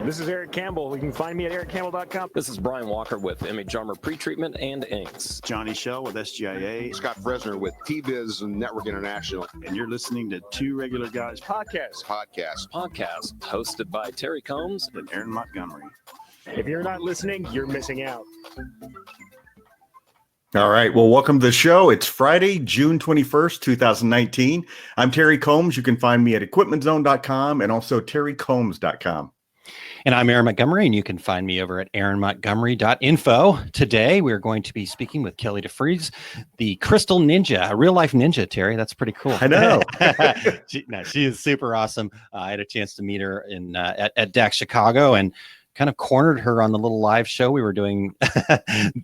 This is Eric Campbell. You can find me at ericcampbell.com. This is Brian Walker with Image Armor Pretreatment and Inks. Johnny Shell with SGIA. Scott Fresner with TViz and Network International. And you're listening to Two Regular Guys Podcast, hosted by Terry Combs and Aaron Montgomery. If you're not listening, you're missing out. All right. Well, welcome to the show. It's Friday, June 21st, 2019. I'm Terry Combs. You can find me at equipmentzone.com and also terrycombs.com. And I'm Aaron Montgomery, and you can find me over at aaronmontgomery.info. Today, we're going to be speaking with Kellie DeFries, the Crystal Ninja, a real-life ninja, Terry. That's pretty cool. I know. She is super awesome. I had a chance to meet her at DAX Chicago and kind of cornered her on the little live show we were doing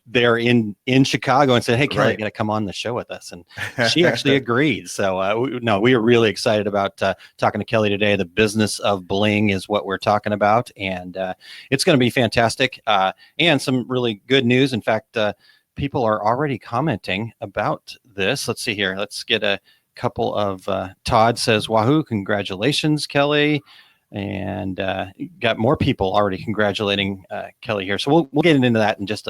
there in Chicago and said, hey, Kellie, you got to come on the show with us. And she actually agreed. So, we are really excited about talking to Kellie today. The Business of Bling is what we're talking about. And it's going to be fantastic and some really good news. In fact, people are already commenting about this. Let's see here. Let's get a couple of Todd says, wahoo, congratulations, Kellie. And got more people already congratulating Kellie here. So we'll get into that in just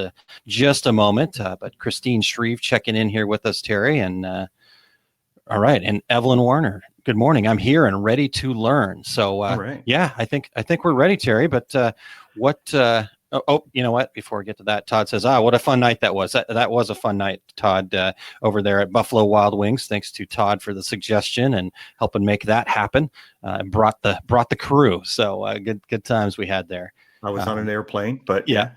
a moment. But Christine Shreve checking in here with us, Terry. And all right. And Evelyn Warner, good morning. I'm here and ready to learn. So right. Yeah, I think we're ready, Terry. But you know what? Before we get to that, Todd says, what a fun night that was. That was a fun night, Todd, over there at Buffalo Wild Wings. Thanks to Todd for the suggestion and helping make that happen. Brought the crew. So good times we had there. I was on an airplane, but yeah.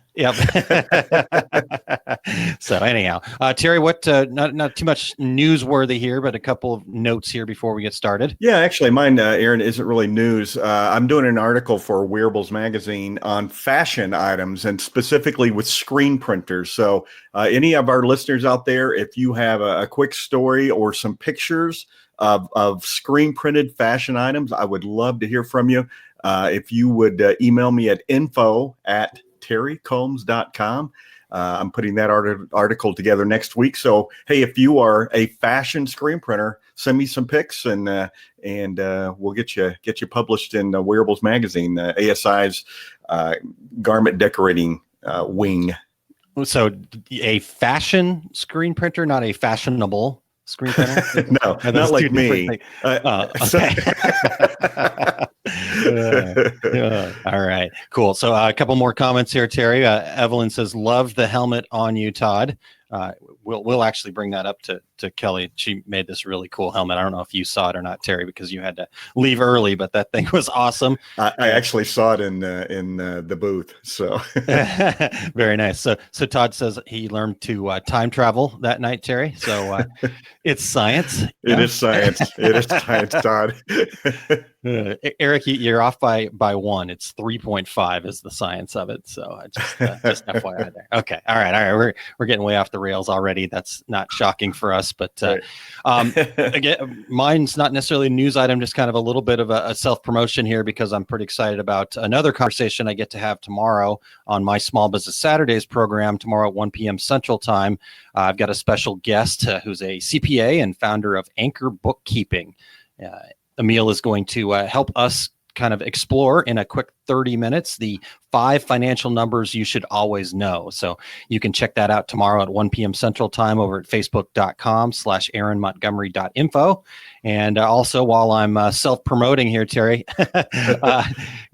So anyhow, Terry, what not too much newsworthy here, but a couple of notes here before we get started. Yeah, actually, mine, Aaron, isn't really news. I'm doing an article for Wearables Magazine on fashion items and specifically with screen printers. So any of our listeners out there, if you have a quick story or some pictures of screen printed fashion items, I would love to hear from you. If you would email me at info@terrycombs.com. I'm putting that article together next week. So, hey, if you are a fashion screen printer, send me some pics and we'll get you published in Wearables Magazine, ASI's garment decorating wing. So a fashion screen printer, not a fashionable screen printer? No, not like me. Okay. All right, cool. So a couple more comments here, Terry. Evelyn says, love the helmet on you, Todd. We'll actually bring that up to Kellie. She made this really cool helmet. I don't know if you saw it or not, Terry, because you had to leave early, but that thing was awesome. I actually saw it in the booth. So very nice. So Todd says he learned to time travel that night, Terry. So it's science. It is science. It is science, Todd. Eric, you're off by one. It's 3.5 is the science of it. So just FYI there. Okay. All right. We're getting way off the rails already. That's not shocking for us, but right. Again, mine's not necessarily a news item, just kind of a little bit of a self-promotion here because I'm pretty excited about another conversation I get to have tomorrow on my Small Business Saturdays program tomorrow at 1 p.m. Central Time. I've got a special guest who's a CPA and founder of Anchor Bookkeeping. Emil is going to help us kind of explore in a quick 30 minutes the 5 financial numbers you should always know. So you can check that out tomorrow at 1 p.m. Central Time over at facebook.com/aaronmontgomery.info. And also, while I'm self-promoting here, Terry,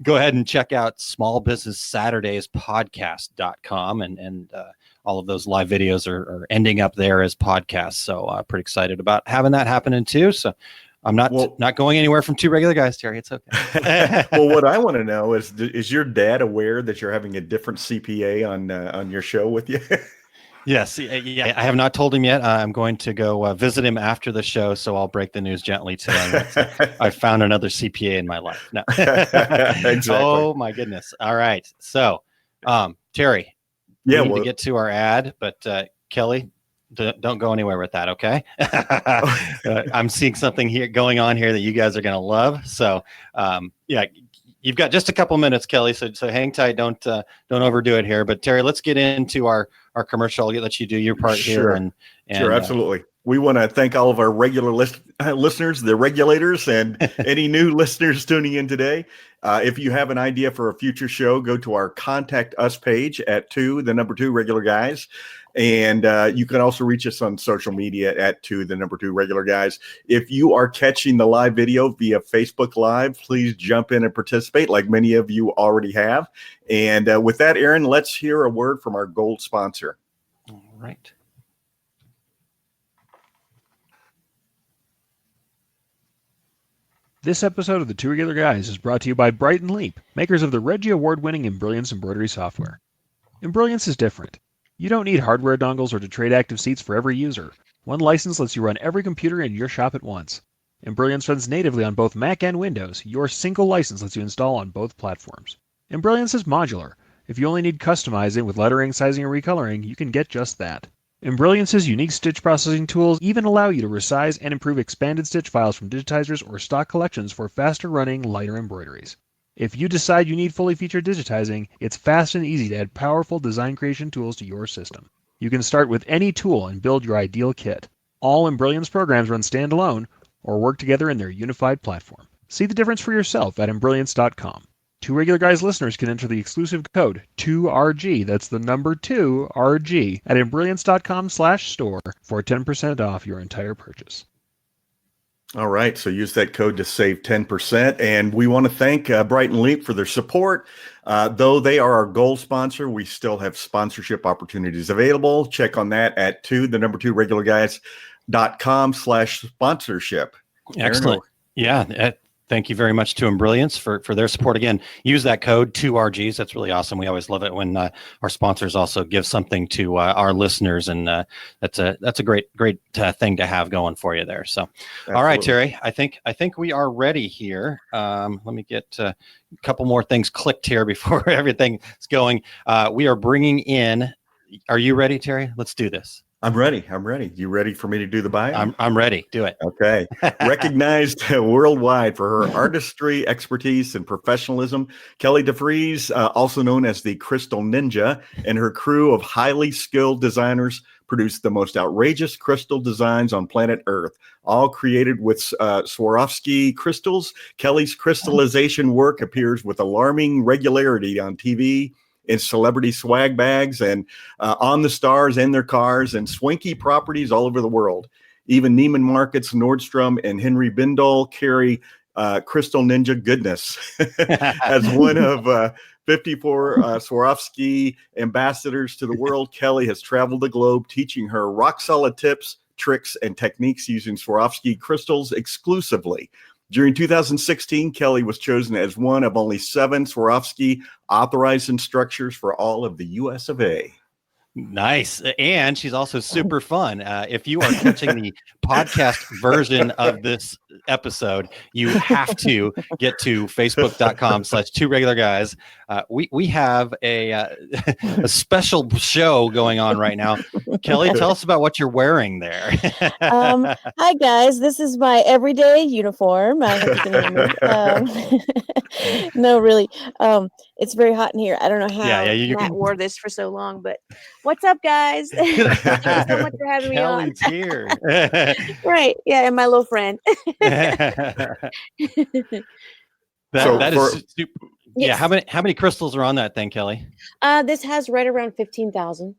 go ahead and check out smallbusinesssaturdayspodcast.com and all of those live videos are ending up there as podcasts. So pretty excited about having that happening too. So I'm not going anywhere from Two Regular Guys, Terry. It's okay. Well, what I want to know is your dad aware that you're having a different CPA on your show with you? Yes. Yeah. I have not told him yet. I'm going to go visit him after the show, so I'll break the news gently to him. I found another CPA in my life. No. Exactly. Oh my goodness. All right. So, Terry, we need to get to our ad, but Kellie, don't go anywhere with that. Okay. I'm seeing something here going on here that you guys are going to love. So, yeah, you've got just a couple minutes, Kelly. So hang tight. Don't overdo it here. But Terry, let's get into our commercial. I'll let you do your part here. And sure, absolutely. We want to thank all of our regular listeners, the regulators, and any new listeners tuning in today. If you have an idea for a future show, go to our Contact Us page at 2 Regular Guys. And you can also reach us on social media at 2 Regular Guys. If you are catching the live video via Facebook Live, please jump in and participate like many of you already have. And with that, Aaron, let's hear a word from our gold sponsor. All right. This episode of the Two Regular Guys is brought to you by Bright & Leap, makers of the Reggie Award-winning Embrilliance embroidery software. Embrilliance is different. You don't need hardware dongles or to trade active seats for every user. One license lets you run every computer in your shop at once. Embrilliance runs natively on both Mac and Windows. Your single license lets you install on both platforms. Embrilliance is modular. If you only need customizing with lettering, sizing, and recoloring, you can get just that. Embrilliance's unique stitch processing tools even allow you to resize and improve expanded stitch files from digitizers or stock collections for faster running, lighter embroideries. If you decide you need fully featured digitizing, it's fast and easy to add powerful design creation tools to your system. You can start with any tool and build your ideal kit. All Embrilliance programs run standalone or work together in their unified platform. See the difference for yourself at Embrilliance.com. Two Regular Guys listeners can enter the exclusive code 2RG, that's the number 2RG, at Embrilliance.com/store for 10% off your entire purchase. All right, so use that code to save 10%. And we want to thank Bright & Leap for their support. Though they are our gold sponsor, we still have sponsorship opportunities available. Check on that at 2 regularguys.com/sponsorship. Excellent. Yeah. Thank you very much to Embrilliance for their support. Again, use that code 2RGs. That's really awesome. We always love it when our sponsors also give something to our listeners, and that's a great thing to have going for you there. So, Absolutely. All right, Terry, I think we are ready here. Let me get a couple more things clicked here before everything is going. We are bringing in. Are you ready, Terry? Let's do this. I'm ready. You ready for me to do the bio? I'm ready. Do it. Okay. Recognized worldwide for her artistry, expertise, and professionalism, Kellie DeFries, also known as the Crystal Ninja, and her crew of highly skilled designers produced the most outrageous crystal designs on planet Earth, all created with Swarovski crystals. Kellie's crystallization work appears with alarming regularity on TV, in celebrity swag bags, and on the stars and their cars, and swanky properties all over the world. Even Neiman Marcus, Nordstrom, and Henry Bindel carry Crystal Ninja goodness. As one of 54 Swarovski ambassadors to the world, Kellie has traveled the globe teaching her rock-solid tips, tricks, and techniques using Swarovski crystals exclusively. During 2016, Kellie was chosen as one of only 7 Swarovski authorized instructors for all of the US of A. Nice. And she's also super fun. If you are catching the podcast version of this episode, you have to get to facebook.com/2regularguys. We have a special show going on right now. Kellie, tell us about what you're wearing there. Hi guys, this is my everyday uniform. I hope you can hear me. No, really. It's very hot in here. I don't know how Matt wore this for so long, but what's up, guys? Thank you so much for having me on. Kellie's here. Right. Yeah, and my little friend. that is super. Yes. Yeah. How many crystals are on that thing, Kellie? This has right around 15,000.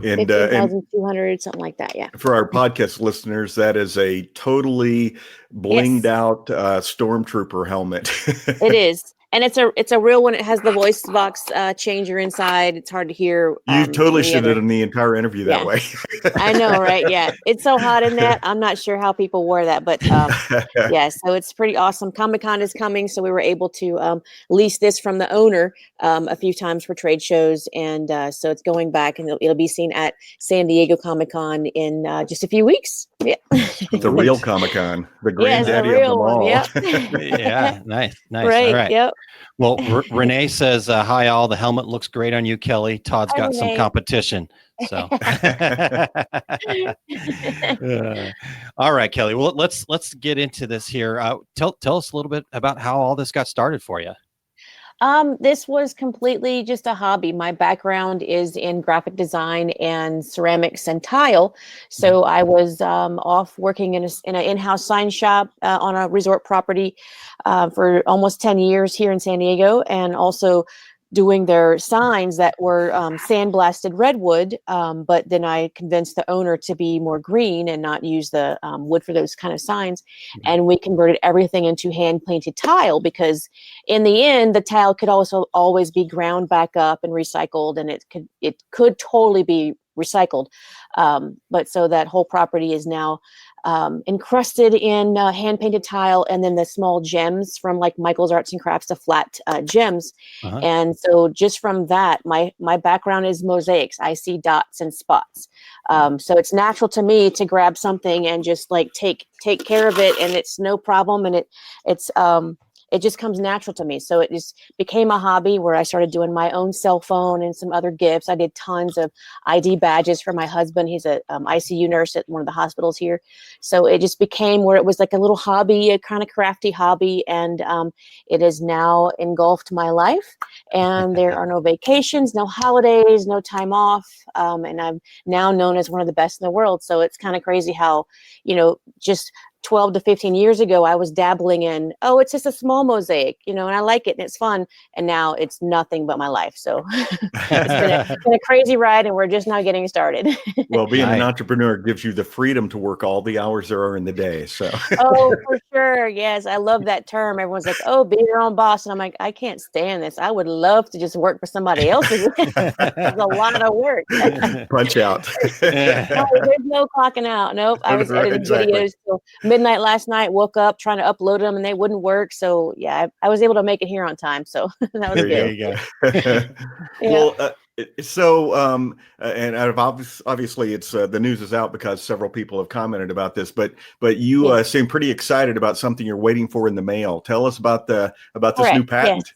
And 15,200, something like that. Yeah. For our podcast listeners, that is a totally blinged out Strom Trooper helmet. It is. And it's a real one. It has the voice box changer inside. It's hard to hear. You totally should have done the entire interview that way. I know, right? Yeah. It's so hot in that. I'm not sure how people wear that, but yeah, so it's pretty awesome. Comic-Con is coming, so we were able to lease this from the owner a few times for trade shows. And so it's going back, and it'll be seen at San Diego Comic-Con in just a few weeks. Yeah. The real Comic-Con, the granddaddy of them all. Yep. Yeah, nice. Right. All right. Yep. Well, Renee says, hi, all. The helmet looks great on you, Kellie. Todd's got some Renee. competition. So, all right, Kelly. Well, let's get into this here. Tell us a little bit about how all this got started for you. This was completely just a hobby. My background is in graphic design and ceramics and tile. So I was off working in an in-house sign shop on a resort property for almost 10 years here in San Diego, and also doing their signs that were sandblasted redwood. But then I convinced the owner to be more green and not use the wood for those kind of signs. And we converted everything into hand painted tile, because in the end, the tile could also always be ground back up and recycled, and it could totally be recycled. But so that whole property is now encrusted in hand painted tile, and then the small gems from like Michael's Arts and Crafts, the flat gems. And so just from that, my background is mosaics. I see dots and spots. So it's natural to me to grab something and just like take care of it, and it's no problem. And it just comes natural to me. So it just became a hobby where I started doing my own cell phone and some other gifts. I did tons of ID badges for my husband. He's a ICU nurse at one of the hospitals here. So it just became where it was like a little hobby, a kind of crafty hobby. And it has now engulfed my life. And there are no vacations, no holidays, no time off. And I'm now known as one of the best in the world. So it's kind of crazy how, just 12 to 15 years ago, I was dabbling in, it's just a small mosaic, and I like it and it's fun. And now it's nothing but my life. So it's been a crazy ride, and we're just now getting started. Well, being an entrepreneur gives you the freedom to work all the hours there are in the day. So. Oh, for sure. Yes. I love that term. Everyone's like, be your own boss. And I'm like, I can't stand this. I would love to just work for somebody else. It's a lot of work. Punch out. There's no clocking out. Nope. I was editing videos till midnight last night, woke up trying to upload them and they wouldn't work. So yeah, I was able to make it here on time. So that was good. There you go. Well, and obviously it's the news is out because several people have commented about this, but you seem pretty excited about something you're waiting for in the mail. Tell us about this new patent.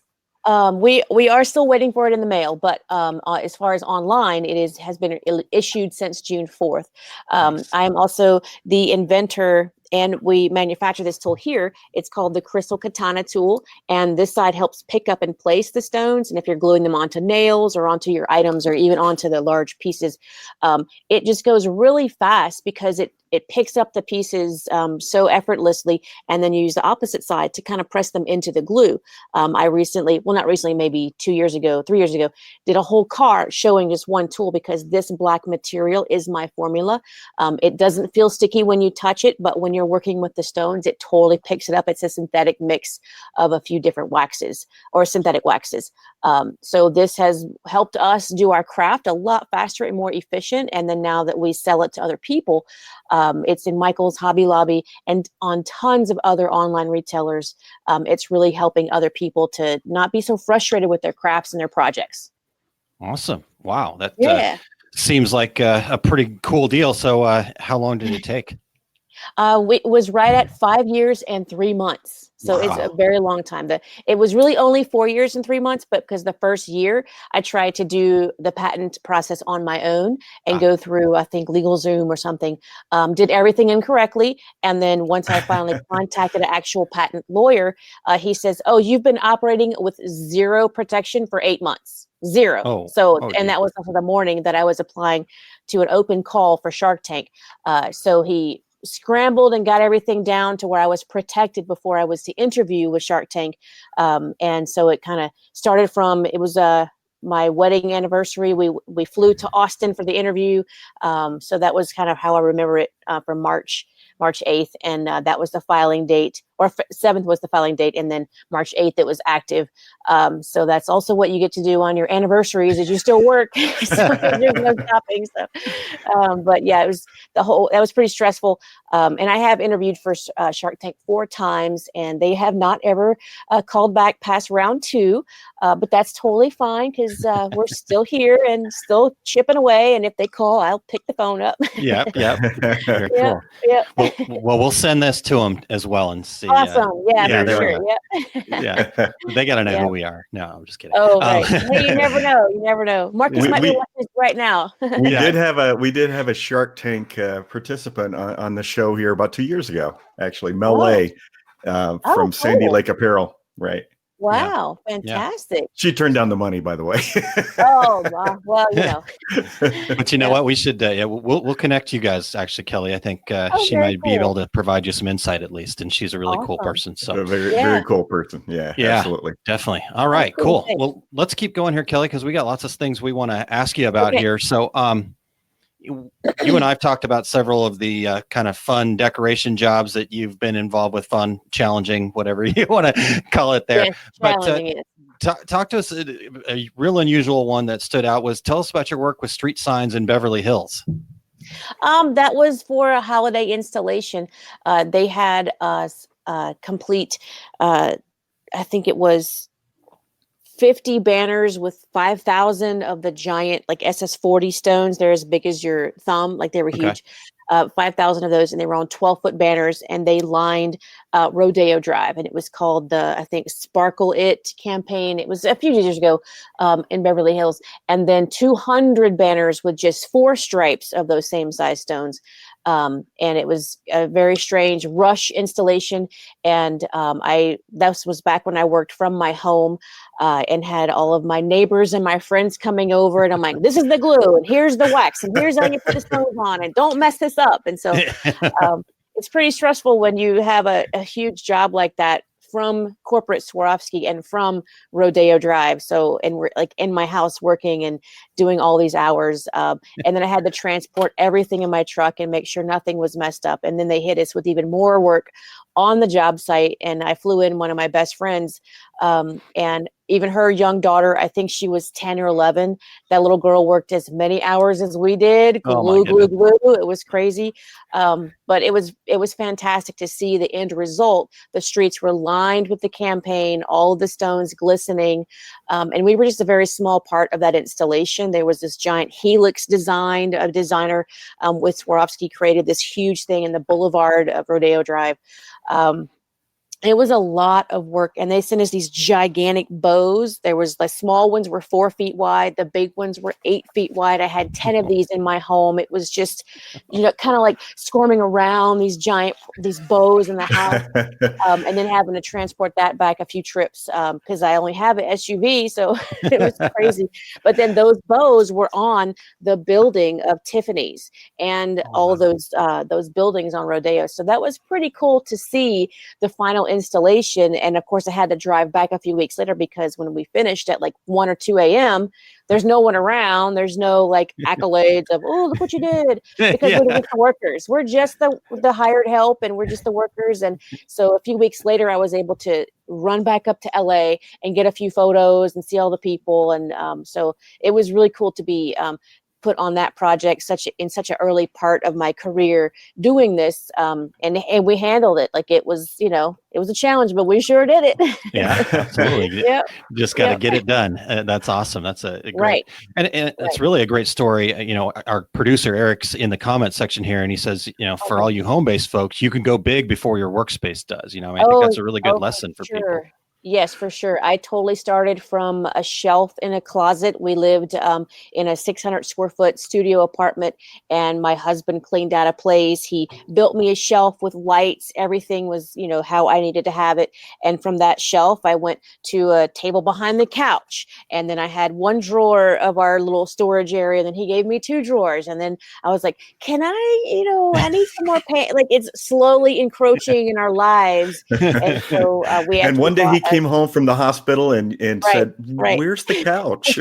Yes. We are still waiting for it in the mail, but as far as online, has been issued since June 4th. I am also the inventor, and we manufacture this tool here. It's called the Crystal Katana tool, and this side helps pick up and place the stones. And if you're gluing them onto nails or onto your items or even onto the large pieces, it just goes really fast because it picks up the pieces so effortlessly, and then you use the opposite side to kind of press them into the glue. I recently, well, not recently, maybe 3 years ago, did a whole car showing just one tool because this black material is my formula. It doesn't feel sticky when you touch it, but when you're working with the stones, it totally picks it up. It's a synthetic mix of a few different waxes or synthetic waxes. So this has helped us do our craft a lot faster and more efficient. And then now that we sell it to other people, it's in Michael's, Hobby Lobby, and on tons of other online retailers. It's really helping other people to not be so frustrated with their crafts and their projects. Awesome. Wow. That seems like a pretty cool deal. So how long did it take? It was right at 5 years and 3 months. So It's a very long time. It was really only 4 years and 3 months, but because the first year I tried to do the patent process on my own and go through, I think, LegalZoom or something, did everything incorrectly. And then once I finally contacted an actual patent lawyer, he says, you've been operating with zero protection for 8 months. Zero. And that was also the morning that I was applying to an open call for Shark Tank. So he scrambled and got everything down to where I was protected before I was to interview with Shark Tank. And so it kind of started from, it was my wedding anniversary. We flew to Austin for the interview. So that was kind of how I remember it from March 8th. And that was the filing date, or 7th was the filing date. And then March 8th, it was active. So that's also what you get to do on your anniversaries is you still work. So there's no stopping. So, but yeah, that was pretty stressful. And I have interviewed for Shark Tank 4 times, and they have not ever called back past round 2. But that's totally fine because we're still here and still chipping away. And if they call, I'll pick the phone up. Yep. Very cool. Yep. Well, we'll send this to them as well and see awesome. Yeah, yeah, for they're, sure. Yep. yeah, they got to know Yeah. who we are. No, I'm just kidding. Oh, right. Hey, you never know. You never know. Marcus might be we- watching this right now. We Yeah. did have a Shark Tank participant on the show here about 2 years ago, actually, Mel Oh. Lay from Sandy cool. Lake Apparel. Right. Wow, fantastic. She turned down the money, by the way. Oh, wow. Well, you know. But you know what? We should, we'll connect you guys. Actually, Kelly, I think she very might be able cool. to provide you some insight at least, and she's a really cool Awesome. person. A So very, Yeah. very cool person. Yeah, Yeah. absolutely. definitely. All right, cool. cool. Well, let's keep going here, Kelly, because we got lots of things we want to ask you about Okay. here. So, you and I've talked about several of the kind of fun decoration jobs that you've been involved with, fun, challenging, whatever you want to call it there. Yes, But challenging it. talk to us. A real unusual one that stood out was, tell us about your work with street signs in Beverly Hills. That was for a holiday installation. They had us complete, I think it was 50 banners with 5,000 of the giant, like SS40 stones. They're as big as your thumb, like they were Okay. huge. 5,000 of those, and they were on 12-foot banners, and they lined Rodeo Drive, and it was called the, I think, Sparkle It campaign. It was a few years ago in Beverly Hills, and then 200 banners with just 4 stripes of those same size stones. And it was a very strange rush installation. And that was back when I worked from my home and had all of my neighbors and my friends coming over. And I'm like, this is the glue, and here's the wax, and here's how you put the stones on, and don't mess this up. And so it's pretty stressful when you have a huge job like that from corporate Swarovski and from Rodeo Drive. So, and we're like in my house working and doing all these hours. And then I had to transport everything in my truck and make sure nothing was messed up. And then they hit us with even more work on the job site. And I flew in one of my best friends, and even her young daughter, I think she was 10 or 11. That little girl worked as many hours as we did. Oh, my Glue, glue, glue. It was crazy. But it was fantastic to see the end result. The streets were lined with the campaign, all of the stones glistening. And we were just a very small part of that installation. There was this giant helix design, a designer with Swarovski created this huge thing in the boulevard of Rodeo Drive. It was a lot of work, and they sent us these gigantic bows. There was the small ones were 4 feet wide. The big ones were 8 feet wide. I had 10 of these in my home. It was just, kind of like squirming around these bows in the house, and then having to transport that back a few trips because I only have an SUV, so it was crazy. But then those bows were on the building of Tiffany's and all those buildings on Rodeo. So that was pretty cool to see the final installation. And of course I had to drive back a few weeks later because when we finished at like 1 or 2 a.m., there's no one around. There's no like accolades of, oh, look what you did, because we're just the workers. We're just the hired help, and we're just the workers. And so a few weeks later, I was able to run back up to LA and get a few photos and see all the people. And so it was really cool to be put on that project in such an early part of my career doing this, and we handled it like it was it was a challenge, but we sure did it. Yeah, absolutely. Yep. Just got to get it done. That's awesome. That's a great, Right. and it's really a great story. Our producer Eric's in the comment section here, and he says, for all you home-based folks, you can go big before your workspace does. I think that's a really good lesson for people. Yes, for sure. I totally started from a shelf in a closet. We lived in a 600 square foot studio apartment, and my husband cleaned out a place. He built me a shelf with lights. Everything was, how I needed to have it. And from that shelf, I went to a table behind the couch. And then I had one drawer of our little storage area. Then he gave me 2 drawers. And then I was like, can I need some more paint? Like, it's slowly encroaching in our lives. And so we And one day he came home from the hospital and said, where's the couch?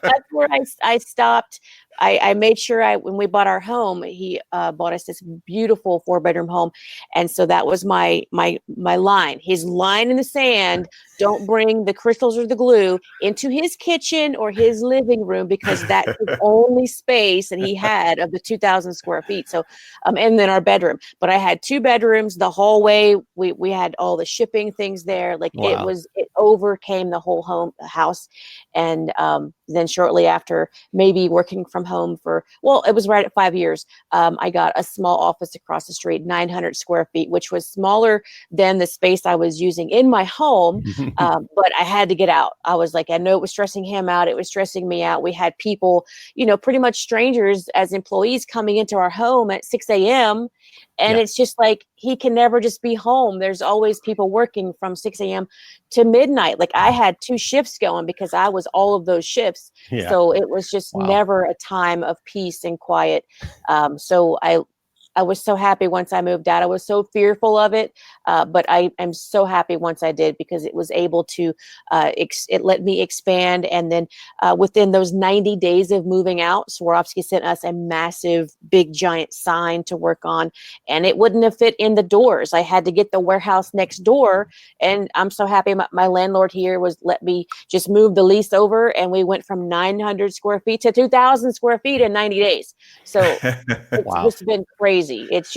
That's where I stopped. I made sure when we bought our home, he bought us this beautiful 4-bedroom home. And so that was my line, his line in the sand. Don't bring the crystals or the glue into his kitchen or his living room, because that's the only space that he had of the 2,000 square feet. So, and then our bedroom, but I had 2 bedrooms, the hallway, we had all the shipping things there. Like, Wow. it overcame the whole house. And then shortly after, maybe working from home it was right at 5 years, I got a small office across the street, 900 square feet, which was smaller than the space I was using in my home. But I had to get out. I was like, I know it was stressing him out. It was stressing me out. We had people, pretty much strangers as employees coming into our home at 6 a.m. And it's just like, he can never just be home. There's always people working from 6 a.m. to midnight. Like, I had 2 shifts going because I was all of those shifts. Yeah. So it was just never a time of peace and quiet. So I was so happy once I moved out. I was so fearful of it, but I am so happy once I did, because it was able to, it let me expand. And then within those 90 days of moving out, Swarovski sent us a massive, big, giant sign to work on, and it wouldn't have fit in the doors. I had to get the warehouse next door, and I'm so happy my landlord here let me just move the lease over, and we went from 900 square feet to 2,000 square feet in 90 days. So it's just been crazy. It's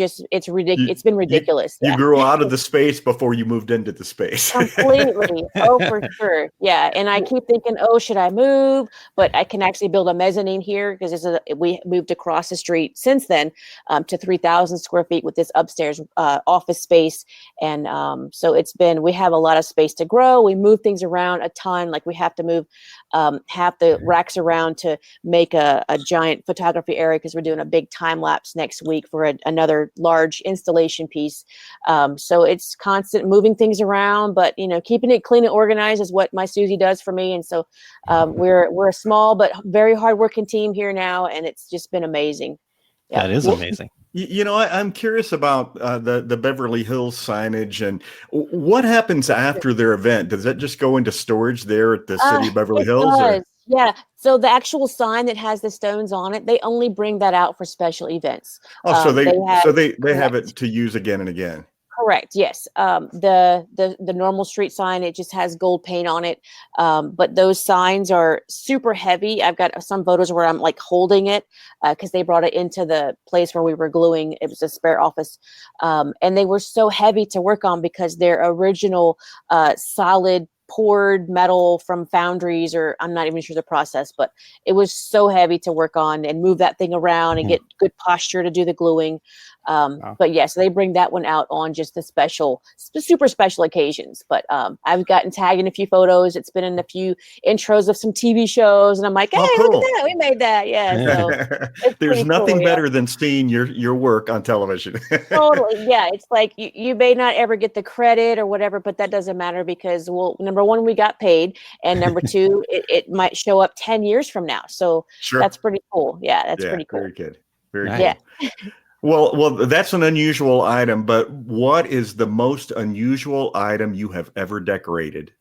ridiculous. It's been ridiculous. You grew out of the space before you moved into the space. Completely. Oh, for sure. Yeah. And I keep thinking, should I move? But I can actually build a mezzanine here, because we moved across the street since then to 3,000 square feet with this upstairs office space. And so we have a lot of space to grow. We move things around a ton. Like, we have to move half the racks around to make a giant photography area, because we're doing a big time lapse next week for another large installation piece. So it's constant moving things around, but keeping it clean and organized is what my Susie does for me. And so we're a small but very hardworking team here now, and it's just been amazing. Yeah. That is amazing. I'm curious about the Beverly Hills signage, and what happens after their event. Does that just go into storage there at the city of Beverly Hills? Does. Yeah. So the actual sign that has the stones on it, they only bring that out for special events. So they have it to use again and again. Correct. Yes. The normal street sign, it just has gold paint on it. But those signs are super heavy. I've got some photos where I'm like holding it because they brought it into the place where we were gluing. It was a spare office. And they were so heavy to work on because they're original solid poured metal from foundries, or I'm not even sure the process, but it was so heavy to work on and move that thing around and get good posture to do the gluing. But yes, they bring that one out on just the super special occasions. But I've gotten tagged in a few photos. It's been in a few intros of some TV shows, and I'm like, hey, cool. Look at that, we made that. Yeah. So there's nothing better than seeing your work on television. Totally. Yeah. It's like you may not ever get the credit or whatever, but that doesn't matter, because, well, number one, we got paid, and number two, it might show up 10 years from now. So that's pretty cool. Yeah, that's pretty cool. Very good. Very cool. Yeah. Well, that's an unusual item, but what is the most unusual item you have ever decorated?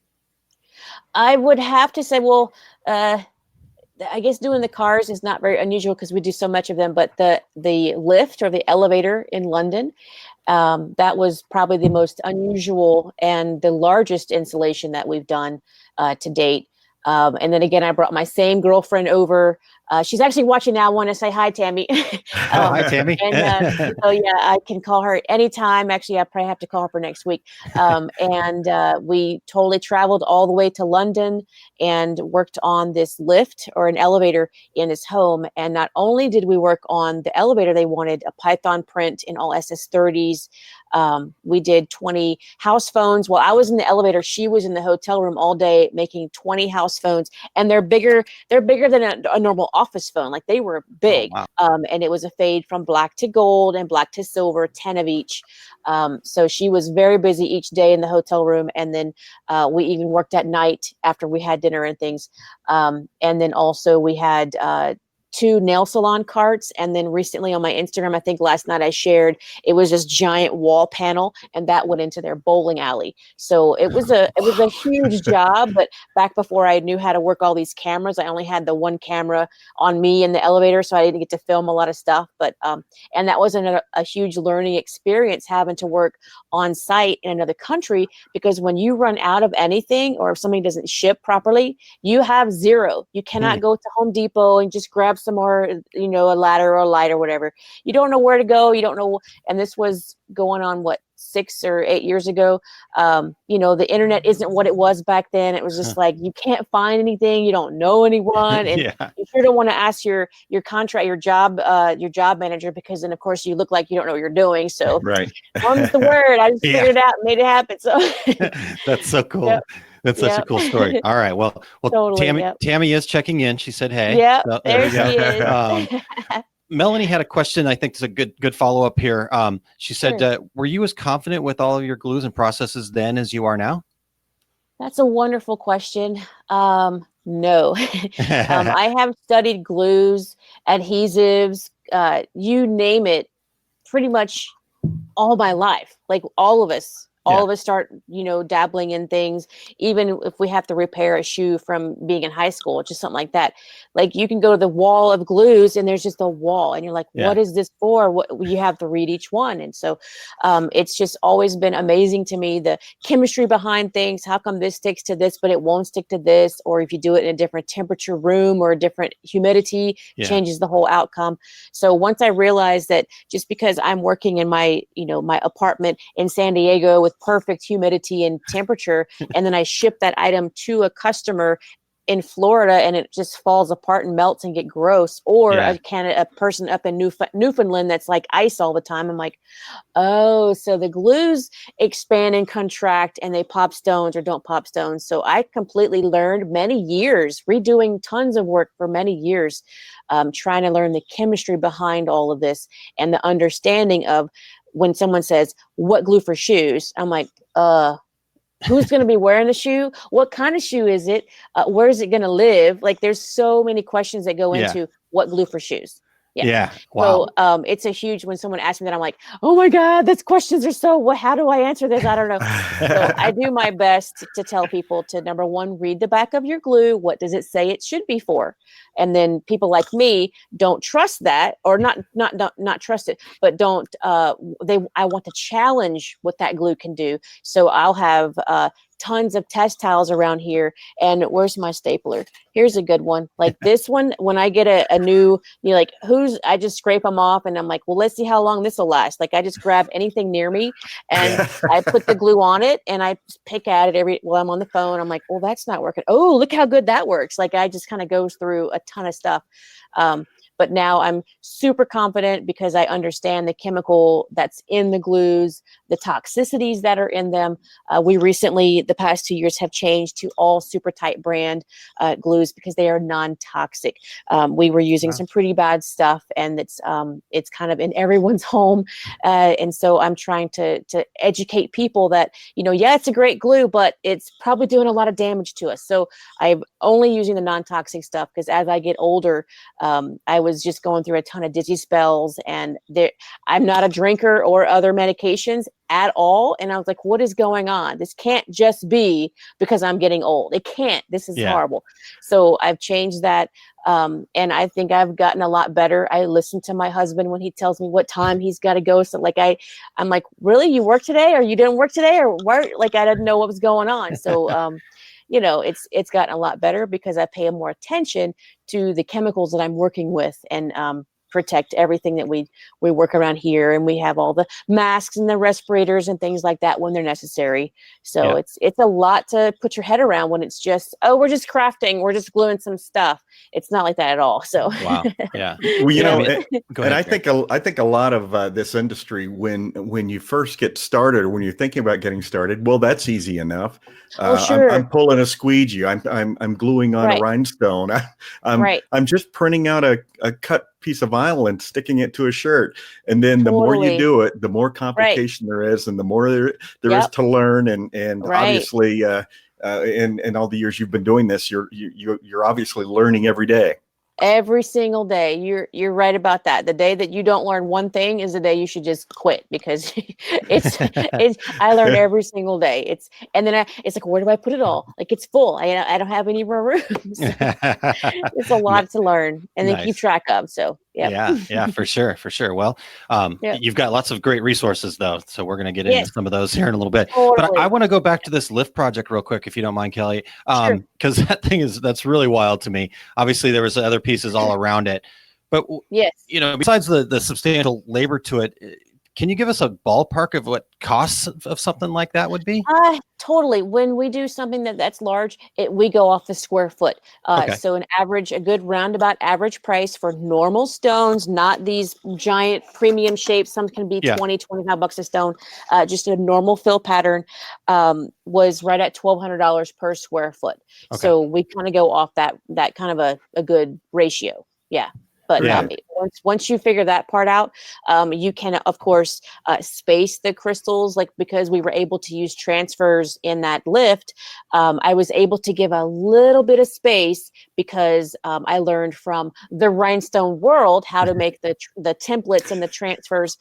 I would have to say, well, I guess doing the cars is not very unusual because we do so much of them, but the lift or the elevator in London, that was probably the most unusual and the largest installation that we've done to date. And then again, I brought my same girlfriend over. She's actually watching now. I want to say hi, Tammy. Hi, Tammy. And so yeah, I can call her anytime. Actually, I probably have to call her for next week. And we totally traveled all the way to London and worked on this lift or an elevator in his home. And not only did we work on the elevator, they wanted a Python print in all SS30s. We did 20 house phones. While I was in the elevator, she was in the hotel room all day making 20 house phones, and they're bigger than a normal office phone. Like, they were big. Oh, wow. And it was a fade from black to gold and black to silver, 10 of each. So she was very busy each day in the hotel room. And then we even worked at night after we had dinner and things. And then also we had 2 nail salon carts. And then recently on my Instagram, I think last night I shared, it was this giant wall panel, and that went into their bowling alley. So it was a huge job. But back before I knew how to work all these cameras, I only had the one camera on me in the elevator, so I didn't get to film a lot of stuff. But and that wasn't a huge learning experience, having to work on site in another country, because when you run out of anything or if something doesn't ship properly, you have zero. You cannot go to Home Depot and just grab some more, you know, a ladder or a light or whatever. You don't know where to go. You don't know. And this was going on, what, 6 or 8 years ago. You know, the internet isn't what it was back then. It was just like, you can't find anything. You don't know anyone. And you sure don't want to ask your job manager, because then of course you look like you don't know what you're doing. So right. mum's the word. I just figured it out and made it happen. So that's so cool. Yep. That's such a cool story. All right. Well, Totally, Tammy is checking in. She said, hey. Yeah, So, there she is. Melanie had a question. I think it's a good follow-up here. She said, Sure. were you as confident with all of your glues and processes then as you are now? That's a wonderful question. No. I have studied glues, adhesives, you name it, pretty much all my life. Like all of us start, you know, dabbling in things, even if we have to repair a shoe from being in high school, just something like that. Like you can go to the wall of glues and there's just a wall and you're like, what is this for? What you have to read each one. And so it's just always been amazing to me, the chemistry behind things. How come this sticks to this, but it won't stick to this? Or if you do it in a different temperature room or a different humidity, changes the whole outcome. So once I realized that just because I'm working in my, you know, my apartment in San Diego with perfect humidity and temperature, and then I ship that item to a customer in Florida and it just falls apart and melts and get gross, or a person up in Newfoundland that's like ice all the time. I'm like, oh, so the glues expand and contract and they pop stones or don't pop stones. So I completely learned many years, redoing tons of work for many years, trying to learn the chemistry behind all of this and the understanding of when someone says, what glue for shoes? I'm like, who's going to be wearing the shoe? What kind of shoe is it? Where is it going to live? Like there's so many questions that go into what glue for shoes. Wow. So it's a huge, when someone asks me that, I'm like, oh my God, those questions are so, how do I answer this? I don't know. So I do my best to tell people to, number one, read the back of your glue. What does it say it should be for? And then people like me don't trust that, or not trust it, but don't, I want to challenge what that glue can do. So I'll have, tons of test tiles around here. And where's my stapler? Here's a good one. Like this one, when I get a new, you know, like I just scrape them off and I'm like, well, let's see how long this will last. Like I just grab anything near me and I put the glue on it and I pick at it while I'm on the phone. I'm like, well, that's not working. Oh, look how good that works. Like I just kind of goes through a ton of stuff. But now I'm super confident because I understand the chemical that's in the glues, the toxicities that are in them. We recently, the past 2 years, have changed to all super tight brand glues because they are non-toxic. We were using some pretty bad stuff, and it's kind of in everyone's home. And so I'm trying to educate people that, you know, it's a great glue, but it's probably doing a lot of damage to us. So I'm only using the non-toxic stuff because as I get older, I was just going through a ton of dizzy spells, and I'm not a drinker or other medications at all. And I was like, what is going on? This can't just be because I'm getting old. It can't. This is horrible. So I've changed that. And I think I've gotten a lot better. I listen to my husband when he tells me what time he's got to go. So like, I'm like, really? You work today, or you didn't work today, or what? Like, I didn't know what was going on. So, you know, it's gotten a lot better because I pay more attention to the chemicals that I'm working with, and protect everything that we work around here. And we have all the masks and the respirators and things like that when they're necessary. So it's a lot to put your head around when it's just, oh, we're just crafting, we're just gluing some stuff. It's not like that at all. So wow. Yeah. Well, you know, Go ahead, I think a lot of this industry, when you first get started, or when you're thinking about getting started, well, that's easy enough. Sure. I'm pulling a squeegee. I'm gluing on a rhinestone. I'm just printing out a cut piece of vinyl and sticking it to a shirt. And then the more you do it, the more complication there is, and the more there is to learn. And obviously, in all the years you've been doing this, you're obviously learning every day. Every single day. You're right about that. The day that you don't learn one thing is the day you should just quit, because I learn every single day. And then it's like, where do I put it all? Like, it's full. I don't have any more room. So it's a lot to learn and then keep track of. So Yep. Yeah, for sure. Well, Yep. you've got lots of great resources though, so we're going to get Yes. into some of those here in a little bit. But Totally. I want to go back to this lift project real quick, if you don't mind, Kelly, Sure. because that's really wild to me. Obviously, there was other pieces all around it, but Yes. besides the substantial labor to it, can you give us a ballpark of what costs of something like that would be? Totally. When we do something that's large, we go off the square foot. Okay. So a good roundabout average price for normal stones, not these giant premium shapes. Some can be Yeah. 20, 25 bucks a stone. Just a normal fill pattern was right at $1,200 per square foot. Okay. So we kind of go off that kind of a good ratio. Yeah. But Yeah. Once you figure that part out, you can, of course, space the crystals, because we were able to use transfers in that lift. I was able to give a little bit of space because I learned from the rhinestone world how to make the templates and the transfers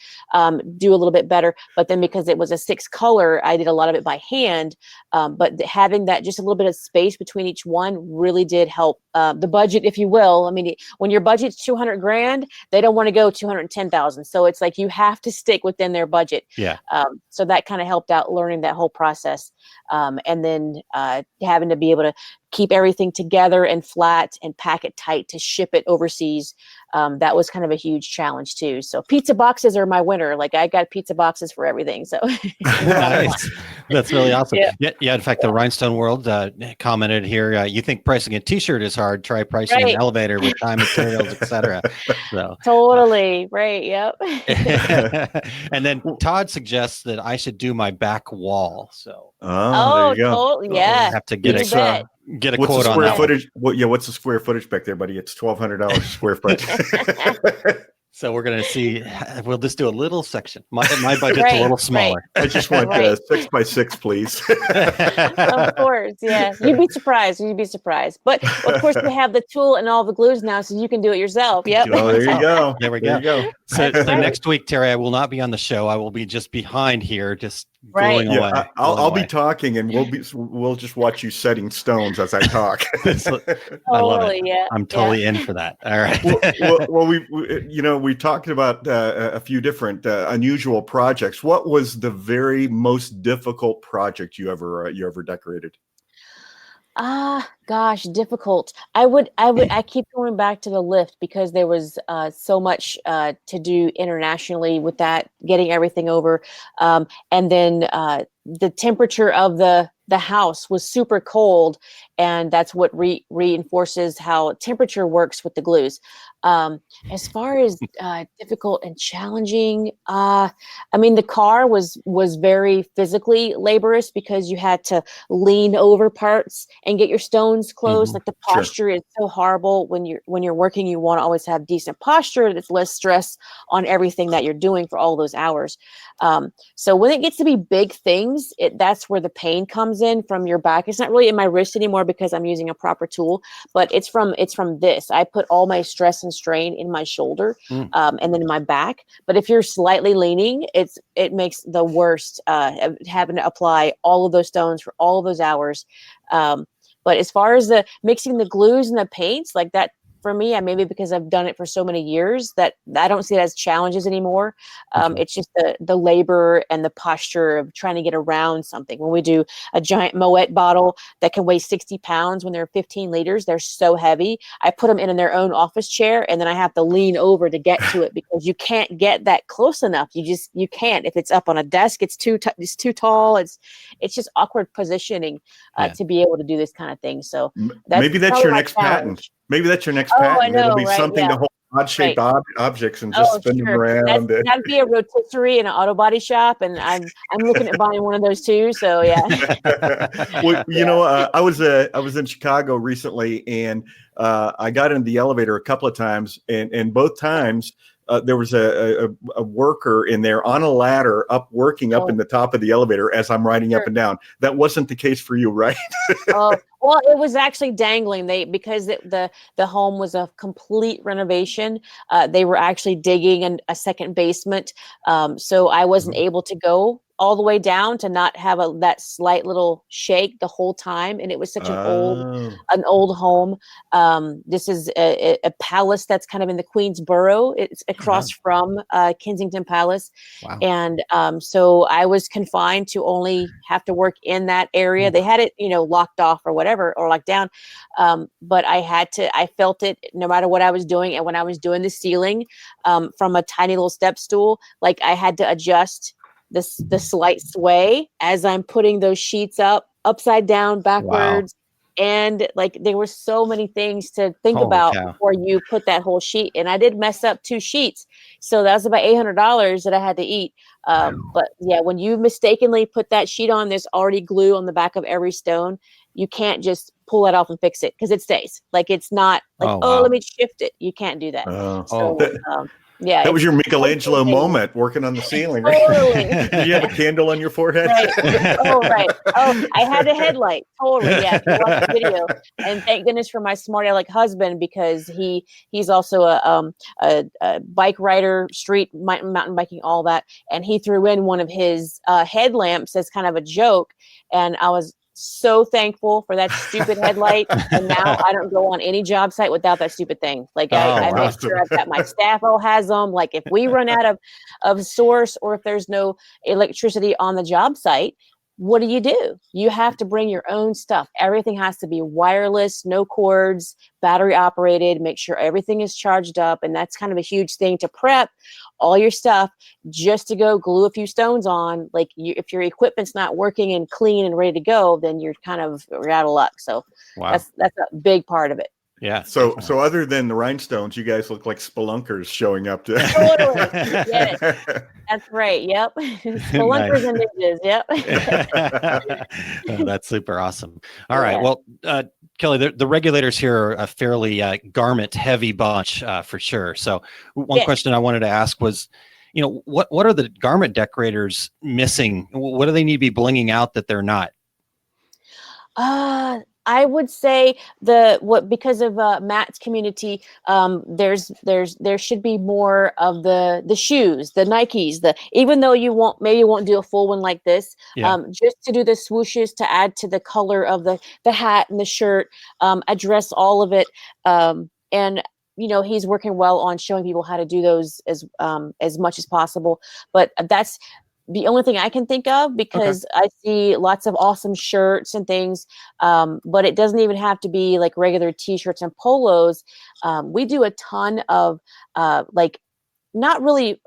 do a little bit better. But then because it was a 6 color, I did a lot of it by hand. But having that just a little bit of space between each one really did help the budget, if you will. I mean, when your budget's $200,000, they don't want to go 210,000. So it's like you have to stick within their budget. Yeah. So that kind of helped out learning that whole process. And then having to be able to keep everything together and flat and pack it tight to ship it overseas. That was kind of a huge challenge too. So pizza boxes are my winner. Like I got pizza boxes for everything. So Nice. That's really awesome. Yeah. Yeah. In fact, the Rhinestone World commented here, you think pricing a t-shirt is hard, try pricing an Right. elevator with time, materials, etc. So totally. Right. Yep. and then Todd suggests that I should do my back wall. So there you go. Totally. Yeah. I have to get You bet. get a What's quote the on square that. footage? What's the square footage back there, buddy? It's $1,200 a square foot. So we're going to see. We'll just do a little section. My budget's Right, a little right. smaller. I just want Right. 6 by 6, please. Of course, yeah. You'd be surprised. But of course, we have the tool and all the glues now, so you can do it yourself. Yep. Oh, there you go. There we There go. you go. So That's right. next week, Terry, I will not be on the show. I will be just behind here, just Right. gluing away. Yeah, I'll gluing be away. talking, and we'll just watch you setting stones as I talk. I love Totally, it. yeah. I'm totally in for that. All right. well, we talked about a few different unusual projects. What was the very most difficult project you ever decorated? Gosh, difficult. I keep going back to the lift because there was so much to do internationally with that, getting everything over. And then the temperature of the house was super cold, and that's what reinforces how temperature works with the glues. As far as difficult and challenging, I mean, the car was very physically laborious because you had to lean over parts and get your stones close. Like the posture is so horrible when you're working. You want to always have decent posture. That's less stress on everything that you're doing for all those hours. So when it gets to be big things, that's where the pain comes in from your back. It's not really in my wrist anymore because I'm using a proper tool, but it's from this. I put all my stress and strain in my shoulder, and then in my back. But if you're slightly leaning, it makes the worst having to apply all of those stones for all of those hours. But as far as the mixing the glues and the paints, like that, for me, maybe because I've done it for so many years that I don't see it as challenges anymore. It's just the labor and the posture of trying to get around something. When we do a giant Moet bottle that can weigh 60 pounds when they're 15 liters, they're so heavy. I put them in their own office chair, and then I have to lean over to get to it because you can't get that close enough. You can't. If it's up on a desk, it's too tall. It's just awkward positioning to be able to do this kind of thing. So maybe that's your next patent. Maybe that's your next patent. I know, It'll be right? something to hold odd-shaped objects and just spin them around. That'd be a rotisserie in an auto body shop, and I'm looking at buying one of those too. So yeah. Well, I was in Chicago recently, and I got in the elevator a couple of times, and both times there was a worker in there on a ladder working up in the top of the elevator as I'm riding up and down. That wasn't the case for you, right? Well, it was actually dangling. Because the home was a complete renovation. They were actually digging a second basement. So I wasn't able to go all the way down to not have that slight little shake the whole time. And it was such an old home. This is a palace that's kind of in the Queensboro. It's across from Kensington Palace. Wow. And so I was confined to only have to work in that area. They had it, locked off or whatever, or locked down. But I felt it no matter what I was doing. And when I was doing the ceiling from a tiny little step stool, like I had to adjust the slight sway as I'm putting those sheets up, upside down, backwards. Wow. And like there were so many things to think about before you put that whole sheet. And I did mess up 2 sheets. So that was about $800 that I had to eat. But yeah, when you mistakenly put that sheet on, there's already glue on the back of every stone. You can't just pull it off and fix it because it stays. Like it's not like, let me shift it. You can't do that. Yeah, that was your Michelangelo moment working on the ceiling, right? Totally. Did you have a candle on your forehead? Right. Oh, I had a headlight. Totally. Yeah. Watch the video. And thank goodness for my smart aleck husband, because he's also a bike rider, street mountain biking, all that. And he threw in one of his headlamps as kind of a joke. And I was so thankful for that stupid headlight. And now I don't go on any job site without that stupid thing. Like I make sure I've got my staff all has them. Like if we run out of source, or if there's no electricity on the job site, what do? You have to bring your own stuff. Everything has to be wireless, no cords, battery operated, make sure everything is charged up. And that's kind of a huge thing to prep all your stuff just to go glue a few stones on. Like if your equipment's not working and clean and ready to go, then you're out of luck. So that's a big part of it. Yeah. So other than the rhinestones, you guys look like spelunkers showing up to. Totally. Yes. That's right. Yep. Spelunkers and ninjas. Yep. That's super awesome. All right. Well, Kelly, the regulators here are a fairly garment heavy bunch for sure. So one question I wanted to ask was, what are the garment decorators missing? What do they need to be blinging out that they're not? I would say because of Matt's community, there should be more of the shoes, the Nikes, even though you won't do a full one like this, just to do the swooshes to add to the color of the hat and the shirt, address all of it. And he's working well on showing people how to do those as much as possible. But that's the only thing I can think of, because I see lots of awesome shirts and things, but it doesn't even have to be like regular t-shirts and polos. We do a ton of not really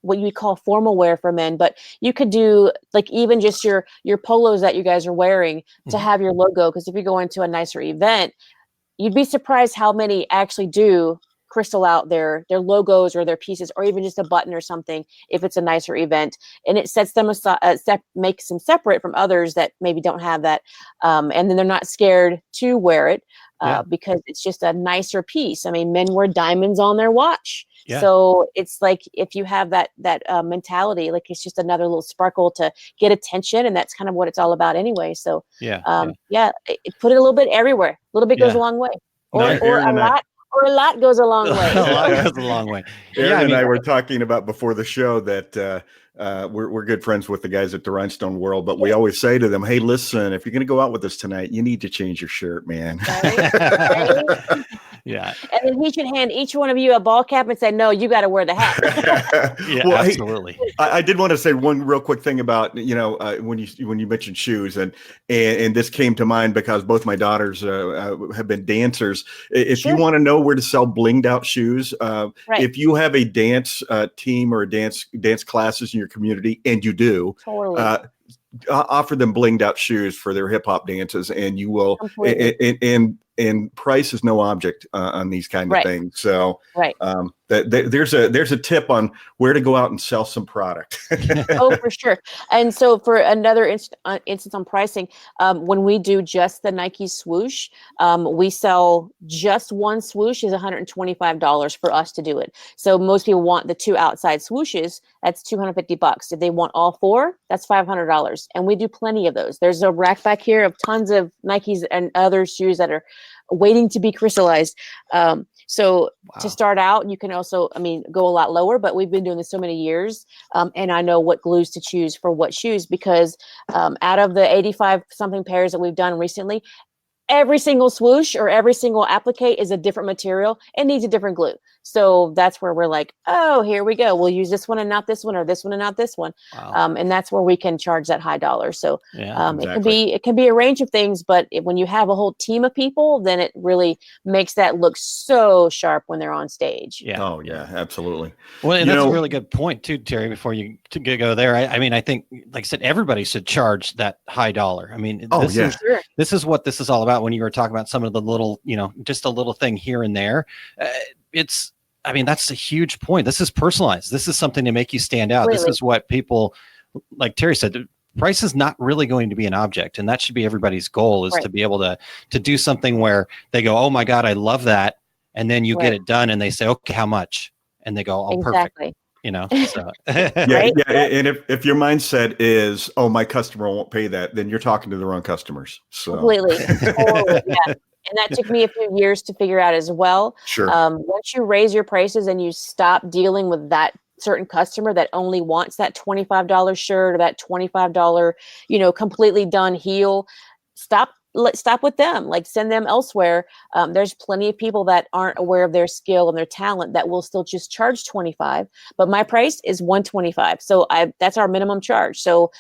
what you would call formal wear for men, but you could do like even just your polos that you guys are wearing to have your logo. Because if you go into a nicer event, you'd be surprised how many actually do crystal out their logos or their pieces, or even just a button or something if it's a nicer event, and it sets them aside, makes them separate from others that maybe don't have that, and then they're not scared to wear it because it's just a nicer piece. I mean, men wear diamonds on their watch, so it's like if you have that mentality, like it's just another little sparkle to get attention, and that's kind of what it's all about anyway. So put it a little bit everywhere. A little bit goes a long way, or a lot. Or a lot goes a long way. A lot goes a long way. Aaron and I were talking about before the show that we're good friends with the guys at the Rhinestone World, but we always say to them, "Hey, listen, if you're going to go out with us tonight, you need to change your shirt, man." Right? Yeah. And then he should hand each one of you a ball cap and say, "No, you got to wear the hat." Well, absolutely. Hey, I did want to say one real quick thing about when you mentioned shoes, and this came to mind because both my daughters have been dancers. If you want to know where to sell blinged out shoes, if you have a dance team or a dance classes in your community, and you do, offer them blinged out shoes for their hip hop dances, and you will. And price is no object on these kind of things. So there's a tip on where to go out and sell some product. Oh, for sure. And so for another instance on pricing, when we do just the Nike swoosh, we sell just one swoosh is $125 for us to do it. So most people want the 2 outside swooshes. That's $250. If they want all 4, that's $500. And we do plenty of those. There's a rack back here of tons of Nikes and other shoes that are waiting to be crystallized. So Wow. to start out, you can also, I mean, go a lot lower, but we've been doing this so many years. And I know what glues to choose for what shoes, because out of the 85 something pairs that we've done recently, every single swoosh or every single applique is a different material and needs a different glue. So that's where we're like, oh, here we go. We'll use this one and not this one, or this one and not this one. Wow. And that's where we can charge that high dollar. So Yeah. Exactly. it can be a range of things, but when you have a whole team of people, then it really makes that look so sharp when they're on stage. Yeah. Oh yeah, absolutely. Well, and You that's a know- really good point too, Terry. Before you go there, I mean, I think, like I said, everybody should charge that high dollar. I mean, Oh, this yeah. is Sure. this is what this is all about. When you were talking about some of the little, just a little thing here and there, I mean, that's a huge point. This is personalized. This is something to make you stand out. This Completely. is what people, like Terry said, the price is not really going to be an object, and that should be everybody's goal, is Right. to be able to do something where they go, oh my God, I love that, and then you get Right. it done, and they say, okay, how much? And they go, oh, perfect. Exactly. So Yeah, Right? yeah. And if your mindset is, oh, my customer won't pay that, then you're talking to the wrong customers. So Completely. Totally. Yeah. And that took me a few years to figure out as well. Sure. Once you raise your prices and you stop dealing with that certain customer that only wants that $25 shirt or that $25, completely done heel, stop with them, like send them elsewhere. There's plenty of people that aren't aware of their skill and their talent that will still just charge 25, but my price is 125. So that's our minimum charge. So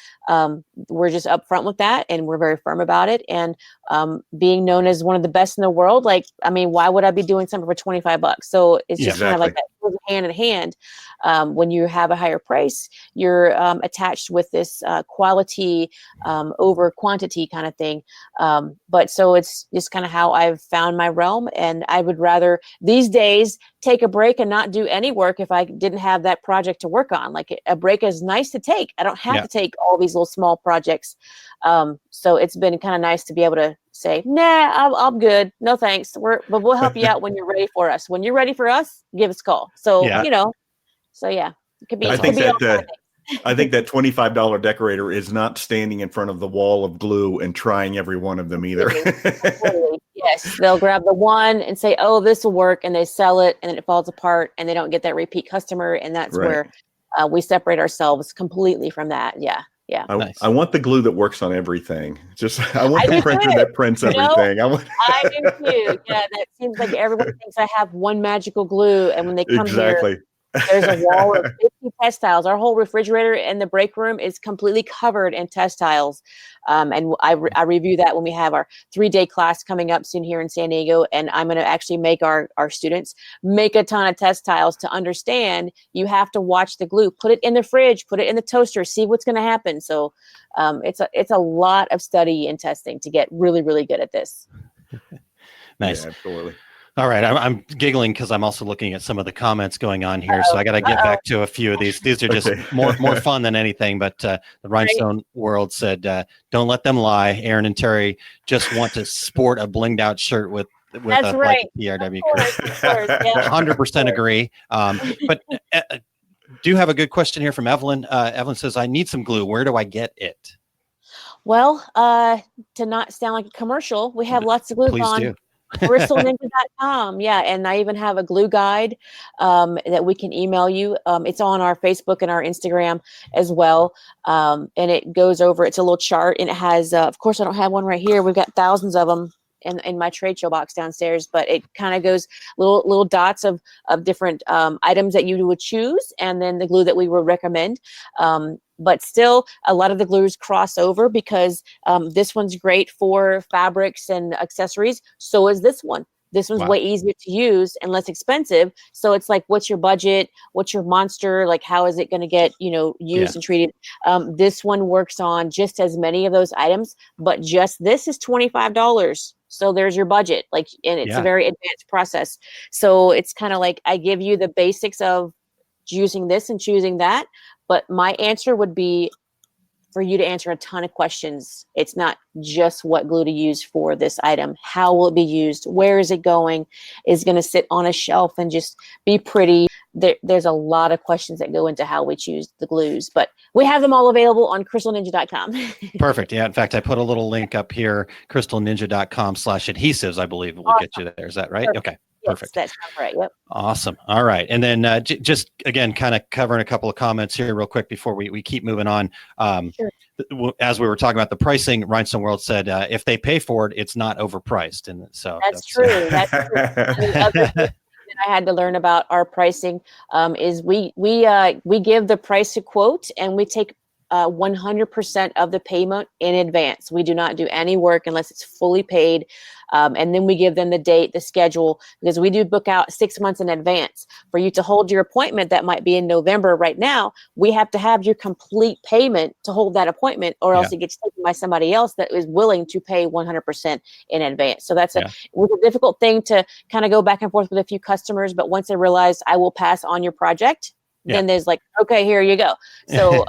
we're just upfront with that, and we're very firm about it. And being known as one of the best in the world, like, I mean, why would I be doing something for $25? So it's just kind of like that goes hand in hand. When you have a higher price, you're attached with this quality over quantity kind of thing. But so it's just kind of how I've found my realm. And I would rather these days take a break and not do any work if I didn't have that project to work on. Like, a break is nice to take. I don't have to take all these little small projects. So it's been kind of nice to be able to say, nah, I'm good. No, thanks. But we'll help you out when you're ready for us. When you're ready for us, give us a call. So, so yeah, it could be. I it think could be all that kinds of things. I think that $25 decorator is not standing in front of the wall of glue and trying every one of them either. Totally. Yes, they'll grab the one and say, "Oh, this will work," and they sell it, and then it falls apart, and they don't get that repeat customer, and that's Right. where we separate ourselves completely from that. Yeah. Nice. I want the glue that works on everything. I want I the do printer too. that prints everything. I do too. Yeah, that seems like everyone thinks I have one magical glue, and when they come Exactly. here, there's a wall of 50 test tiles. Our whole refrigerator in the break room is completely covered in test tiles. And I review that when we have our 3-day class coming up soon here in San Diego. And I'm going to actually make our students make a ton of test tiles to understand you have to watch the glue, put it in the fridge, put it in the toaster, see what's going to happen. So it's a lot of study and testing to get really, really good at this. Nice. Yeah, absolutely. All right, I'm giggling because I'm also looking at some of the comments going on here, so I got to get back to a few of these. These are just more fun than anything. But the Rhinestone World said, "Don't let them lie. Aaron and Terry just want to sport a blinged out shirt with That's a right. PRW Of course, yeah. 100% agree. But do have a good question here from Evelyn. Evelyn says, "I need some glue. Where do I get it?" Well, to not sound like a commercial, we have lots of glue Please on do. crystalninja.com. Yeah. And I even have a glue guide that we can email you. It's on our Facebook and our Instagram as well. And it goes over, it's a little chart, and it has, of course, I don't have one right here. We've got thousands of them in my trade show box downstairs, but it kind of goes little dots of different items that you would choose, and then the glue that we would recommend. But still, a lot of the glues cross over because this one's great for fabrics and accessories. So is this one. This one's way easier to use and less expensive. So it's like, what's your budget? What's your monster? Like, how is it going to get, used and treated? This one works on just as many of those items, but just this is $25. So there's your budget. Like, and it's a very advanced process. So it's kind of like, I give you the basics of using this and choosing that. But my answer would be for you to answer a ton of questions. It's not just what glue to use for this item. How will it be used? Where is it going? Is it going to sit on a shelf and just be pretty? There's a lot of questions that go into how we choose the glues, but we have them all available on crystalninja.com. Perfect. Yeah. In fact, I put a little link up here, crystalninja.com/adhesives, I believe will get you there. Is that right? Perfect. Okay. Perfect. Yes, that sounds right. Yep. Awesome. All right. And then just again, kind of covering a couple of comments here real quick before we keep moving on. Sure. As we were talking about the pricing, Rhinestone World said, if they pay for it, it's not overpriced. And so That's true. That's true. And the other thing that I had to learn about our pricing is we give the price to quote, and we take 100% of the payment in advance. We do not do any work unless it's fully paid. And then we give them the date, the schedule, because we do book out 6 months in advance. For you to hold your appointment that might be in November right now, we have to have your complete payment to hold that appointment, or else it gets taken by somebody else that is willing to pay 100% in advance. So that's it was a difficult thing to kind of go back and forth with a few customers. But once they realized I will pass on your project, then there's like, okay, here you go. So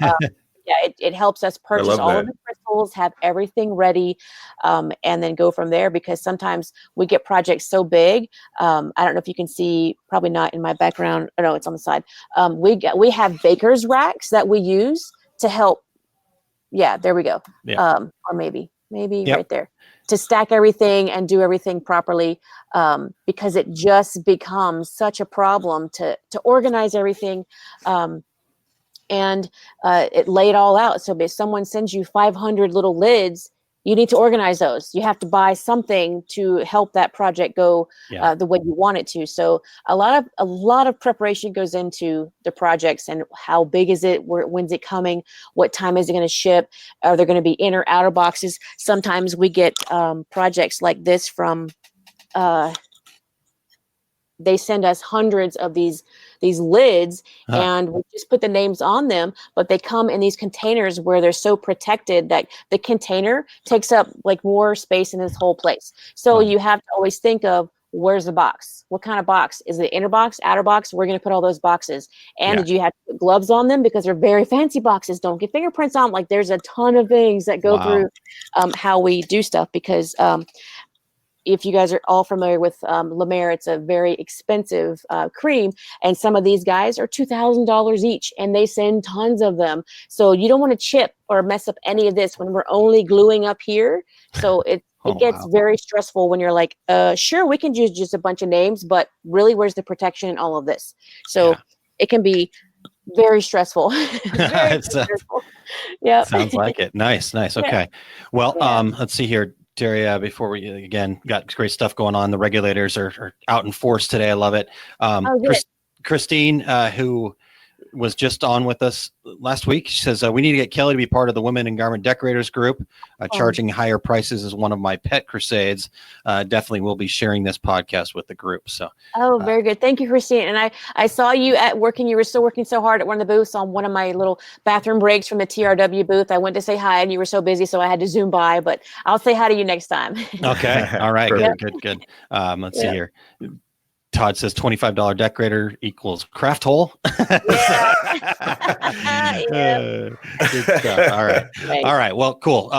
it helps us purchase all of the crystals, have everything ready, and then go from there, because sometimes we get projects so big. I don't know if you can see, probably not in my background. Oh, no, it's on the side. We have baker's racks that we use to help. Yeah, there we go. Or maybe right there, to stack everything and do everything properly, because it just becomes such a problem to organize everything. And it lay it all out. So if someone sends you 500 little lids, you need to organize those. You have to buy something to help that project go the way you want it to. So a lot of preparation goes into the projects, and how big is it? When's it coming? What time is it going to ship? Are there going to be in or outer boxes? Sometimes we get projects like this from. They send us hundreds of these lids, and we just put the names on them, but they come in these containers where they're so protected that the container takes up like more space in this whole place. So you have to always think of, where's the box? What kind of box? Is it inner box, outer box? We're going to put all those boxes. And did you have to put gloves on them? Because they're very fancy boxes. Don't get fingerprints on them. Like, there's a ton of things that go through how we do stuff, because if you guys are all familiar with La Mer, it's a very expensive cream, and some of these guys are $2,000 each, and they send tons of them. So you don't want to chip or mess up any of this when we're only gluing up here. So it gets very stressful when you're like, sure, we can use just a bunch of names, but really, where's the protection in all of this? So it can be very stressful. Very stressful. Yeah. Sounds like it. Nice. Okay. Well, let's see here. Terry, before we again got great stuff going on, the regulators are out in force today. I love it. Christine, who was just on with us last week, she says, we need to get Kelly to be part of the Women in Garment Decorators group. Charging higher prices is one of my pet crusades. Definitely will be sharing this podcast with the group. So, very good. Thank you, Christine. And I saw you at working. You were still working so hard at one of the booths on one of my little bathroom breaks from the TRW booth. I went to say hi, and you were so busy, so I had to zoom by. But I'll say hi to you next time. Okay. All right. Good. Let's see here. Todd says $25 decorator equals craft hole. Good stuff. All right. Thanks. All right. Well, cool.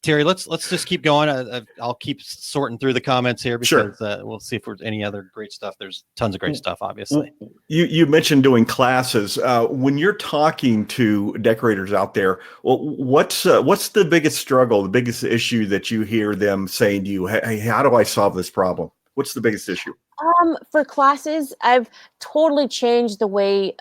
Terry, let's just keep going. I'll keep sorting through the comments here, because we'll see if there's any other great stuff. There's tons of great stuff, obviously. You mentioned doing classes. When you're talking to decorators out there, what's the biggest struggle, the biggest issue that you hear them saying to you? Hey, how do I solve this problem? What's the biggest issue? For classes, I've totally changed the way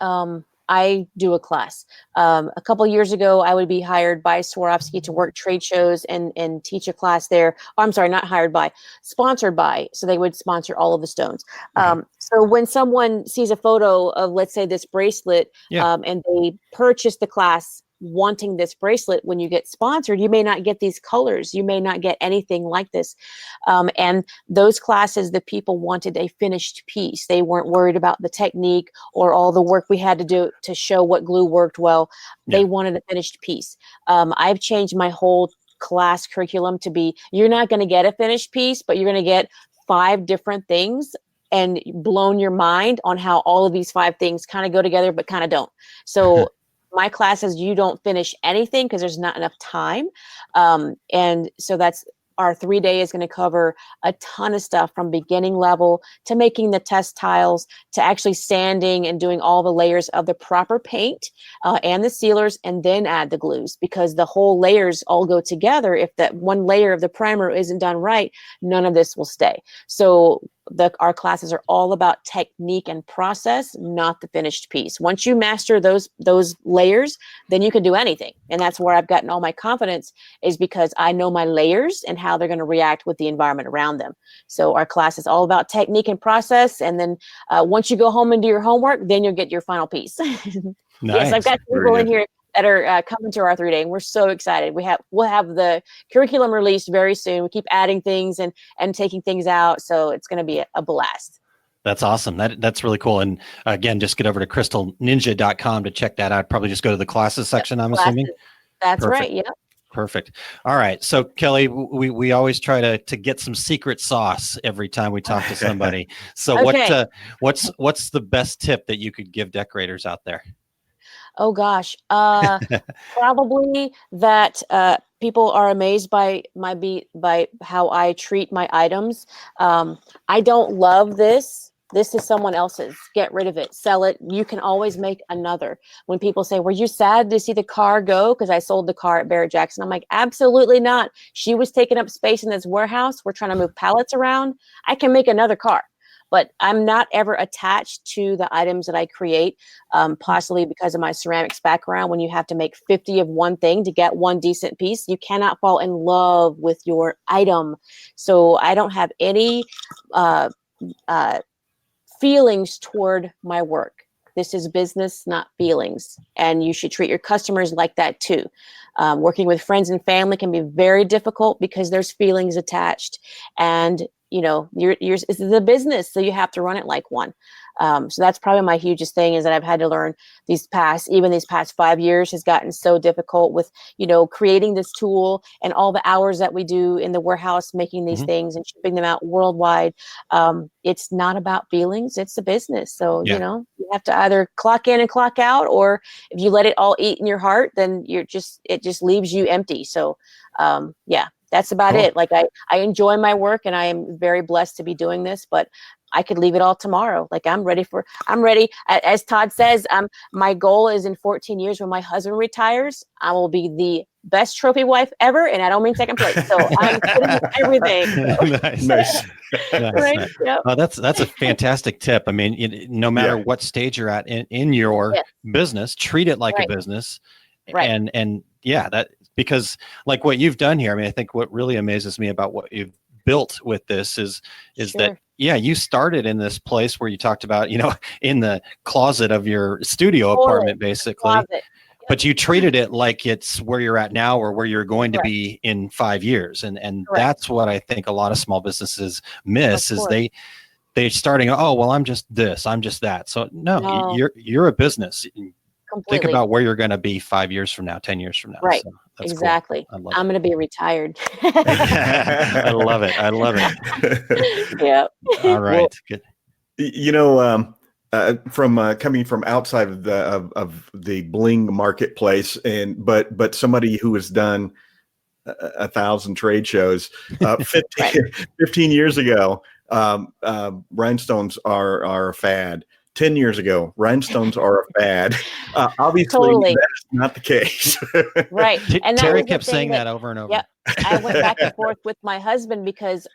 I do a class. A couple of years ago, I would be hired by Swarovski to work trade shows and teach a class there. Oh, I'm sorry, not hired by, sponsored by. So they would sponsor all of the stones. So when someone sees a photo of, let's say, this bracelet, and they purchase the class wanting this bracelet, when you get sponsored, you may not get these colors. You may not get anything like this. And those classes, the people wanted a finished piece. They weren't worried about the technique or all the work we had to do to show what glue worked well. They wanted a finished piece. I've changed my whole class curriculum to be, you're not going to get a finished piece, but you're going to get 5 different things, and blown your mind on how all of these 5 things kind of go together, but kind of don't. So my classes, you don't finish anything because there's not enough time. And so that's our 3-day is going to cover a ton of stuff, from beginning level to making the test tiles, to actually sanding and doing all the layers of the proper paint and the sealers, and then add the glues, because the whole layers all go together. If that one layer of the primer isn't done right, none of this will stay. So our classes are all about technique and process, not the finished piece. Once you master those layers, then you can do anything. And that's where I've gotten all my confidence, is because I know my layers and how they're going to react with the environment around them. So our class is all about technique and process. And then once you go home and do your homework, then you'll get your final piece. Nice. Yes, I've got people in here that are coming to our 3-day, and we're so excited. We'll have the curriculum released very soon. We keep adding things and taking things out, so it's going to be a blast. That's awesome. That's really cool. And again, just get over to crystalninja.com to check that out. Probably just go to the classes section, I'm assuming. That's Perfect. right. Yeah. Perfect. All right. So Kelly, we always try to get some secret sauce every time we talk to somebody. So Okay. what's the best tip that you could give decorators out there? Oh gosh, probably that people are amazed by how I treat my items. I don't love this. This is someone else's. Get rid of it. Sell it. You can always make another. When people say, "Were you sad to see the car go?" Because I sold the car at Barrett Jackson. I'm like, absolutely not. She was taking up space in this warehouse. We're trying to move pallets around. I can make another car. But I'm not ever attached to the items that I create, possibly because of my ceramics background. When you have to make 50 of one thing to get one decent piece, you cannot fall in love with your item. So I don't have any feelings toward my work. This is business, not feelings. And you should treat your customers like that too. Working with friends and family can be very difficult because there's feelings attached. And this is a business, so you have to run it like one. So that's probably my hugest thing, is that I've had to learn these past 5 years has gotten so difficult with, creating this tool and all the hours that we do in the warehouse, making these things and shipping them out worldwide. It's not about feelings, it's a business. So, you have to either clock in and clock out, or if you let it all eat in your heart, then it just leaves you empty. So, that's about it. Like I enjoy my work, and I am very blessed to be doing this, but I could leave it all tomorrow. Like I'm ready. As Todd says, my goal is in 14 years, when my husband retires, I will be the best trophy wife ever. And I don't mean second place. So I'm putting everything. Nice. Right? Nice. Yep. That's a fantastic tip. I mean, no matter what stage you're at in your business, treat it like a business. Right. And that, because like what you've done here, I mean, I think what really amazes me about what you've built with this is that, you started in this place where you talked about, in the closet of your studio apartment, basically, but you treated it like it's where you're at now, or where you're going to be in 5 years. And that's what I think a lot of small businesses miss, is they're starting, oh, well, I'm just this, I'm just that. So no. You're a business. Completely. Think about where you're going to be 5 years from now, 10 years from now. Right. So that's exactly. Cool. I'm going to be retired. I love it. Yeah. All right. Good. From coming from outside of the bling marketplace, but somebody who has done 1,000 trade shows, 15 years ago, rhinestones are a fad. 10 years ago, rhinestones are a fad. Obviously, that's not the case. Right. And Terry kept saying that over and over. Yep. I went back and forth with my husband, because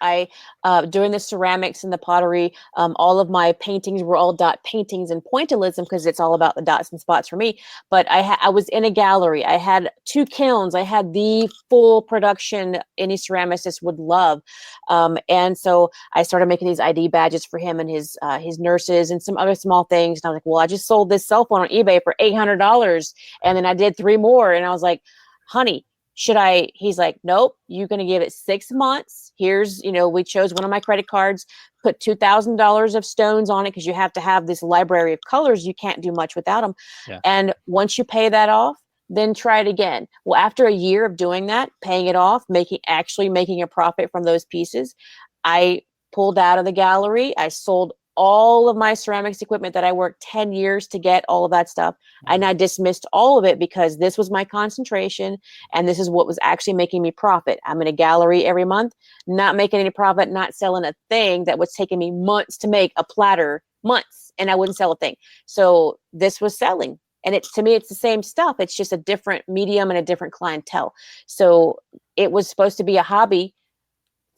during the ceramics and the pottery, all of my paintings were all dot paintings and pointillism, because it's all about the dots and spots for me. But I was in a gallery. I had 2 kilns. I had the full production any ceramicist would love. And so I started making these ID badges for him and his nurses and some other small things. And I was like, well, I just sold this cell phone on eBay for $800. And then I did 3 more. And I was like, honey, should I? He's like, nope, you're going to give it 6 months. Here's, we chose one of my credit cards, put $2,000 of stones on it, because you have to have this library of colors. You can't do much without them. Yeah. And once you pay that off, then try it again. Well, after a year of doing that, paying it off, actually making a profit from those pieces, I pulled out of the gallery. I sold all of my ceramics equipment that I worked 10 years to get, all of that stuff. And I dismissed all of it, because this was my concentration, and this is what was actually making me profit. I'm in a gallery every month, not making any profit, not selling a thing that was taking me months to make a platter, months, and I wouldn't sell a thing. So this was selling. And to me, it's the same stuff. It's just a different medium and a different clientele. So it was supposed to be a hobby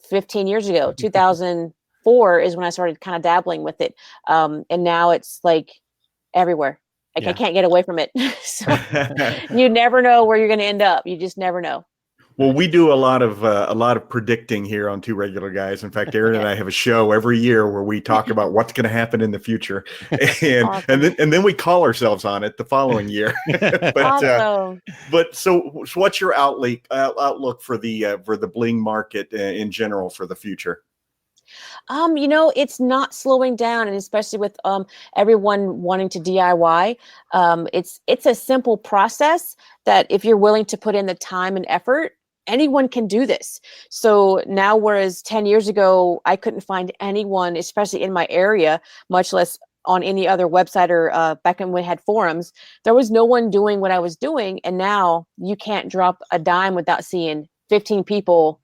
15 years ago, 2000. 2004 is when I started kind of dabbling with it. And now it's like everywhere. Like I can't get away from it. So you never know where you're going to end up. You just never know. Well, we do a lot of predicting here on Two Regular Guys. In fact, Aaron and I have a show every year where we talk about what's going to happen in the future, and Awesome. and then we call ourselves on it the following year. But so what's your outlook for the bling market in general for the future? It's not slowing down, and especially with everyone wanting to DIY, it's a simple process that if you're willing to put in the time and effort, anyone can do this. So now, whereas 10 years ago, I couldn't find anyone, especially in my area, much less on any other website or back when we had forums, there was no one doing what I was doing. And now you can't drop a dime without seeing 15 people,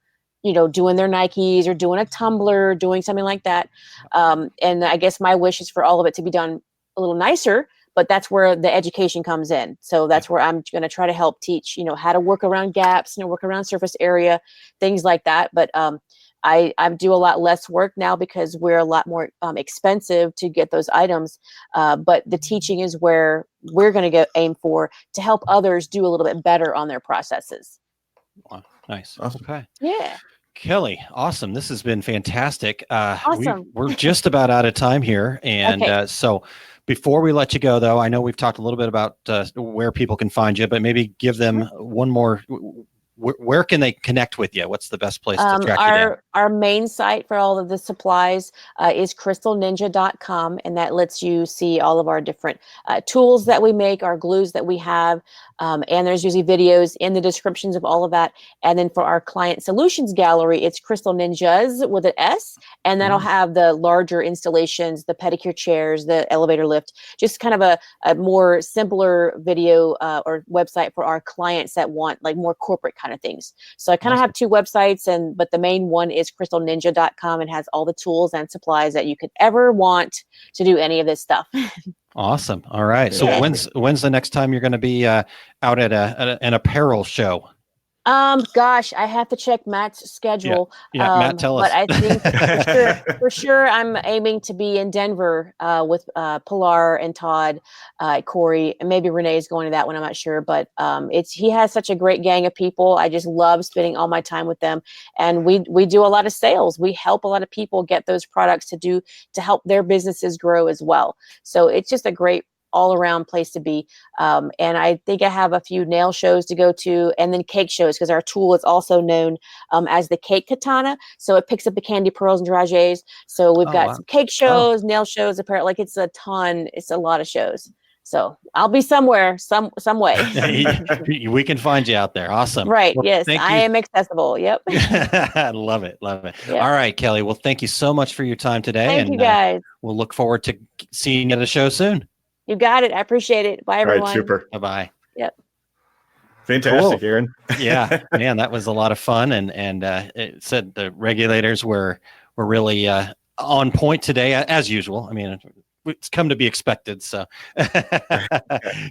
doing their Nikes or doing a tumbler, doing something like that. And I guess my wish is for all of it to be done a little nicer, but that's where the education comes in. So that's where I'm going to try to help teach, how to work around gaps, work around surface area, things like that. But I do a lot less work now because we're a lot more expensive to get those items. But the teaching is where we're going to aim for to help others do a little bit better on their processes. Wow, nice. Awesome. Okay. Yeah. Kelly, awesome. This has been fantastic. Awesome. We're just about out of time here. And Okay. So before we let you go, though, I know we've talked a little bit about where people can find you, but maybe give them one more. Where can they connect with you? What's the best place to track you down? Our main site for all of the supplies is crystalninja.com, and that lets you see all of our different tools that we make, our glues that we have, and there's usually videos in the descriptions of all of that. And then for our client solutions gallery, it's Crystal Ninjas with an S, and that'll have the larger installations, the pedicure chairs, the elevator lift, just kind of a more simpler video or website for our clients that want like more corporate kind of things. So I kind of have two websites, but the main one is crystalninja.com and has all the tools and supplies that you could ever want to do any of this stuff. Awesome. All right. So Yeah. when's the next time you're going to be out at an apparel show? Gosh, I have to check Matt's schedule. Yeah, Matt, tell us. But I think for sure, I'm aiming to be in Denver with Pilar and Todd, Corey, and maybe Renee's going to that one. I'm not sure, but he has such a great gang of people. I just love spending all my time with them, and we do a lot of sales. We help a lot of people get those products to help their businesses grow as well. So it's just a great all-around place to be. And I think I have a few nail shows to go to, and then cake shows, because our tool is also known as the cake katana. So it picks up the candy pearls and dragées. So we've got some cake shows, nail shows, apparently, like it's a lot of shows. So I'll be somewhere, some way. We can find you out there. Awesome. Right. Well, yes. I am accessible. Yep. Love it. Yeah. All right, Kelly. Well, thank you so much for your time today. Thank you, guys. We'll look forward to seeing you at the show soon. You got it. I appreciate it. Bye, everyone. All right, super. Bye-bye. Yep. Fantastic, Cool. Aaron. Yeah, man, that was a lot of fun. And it said the regulators were really on point today, as usual. I mean, it's come to be expected. So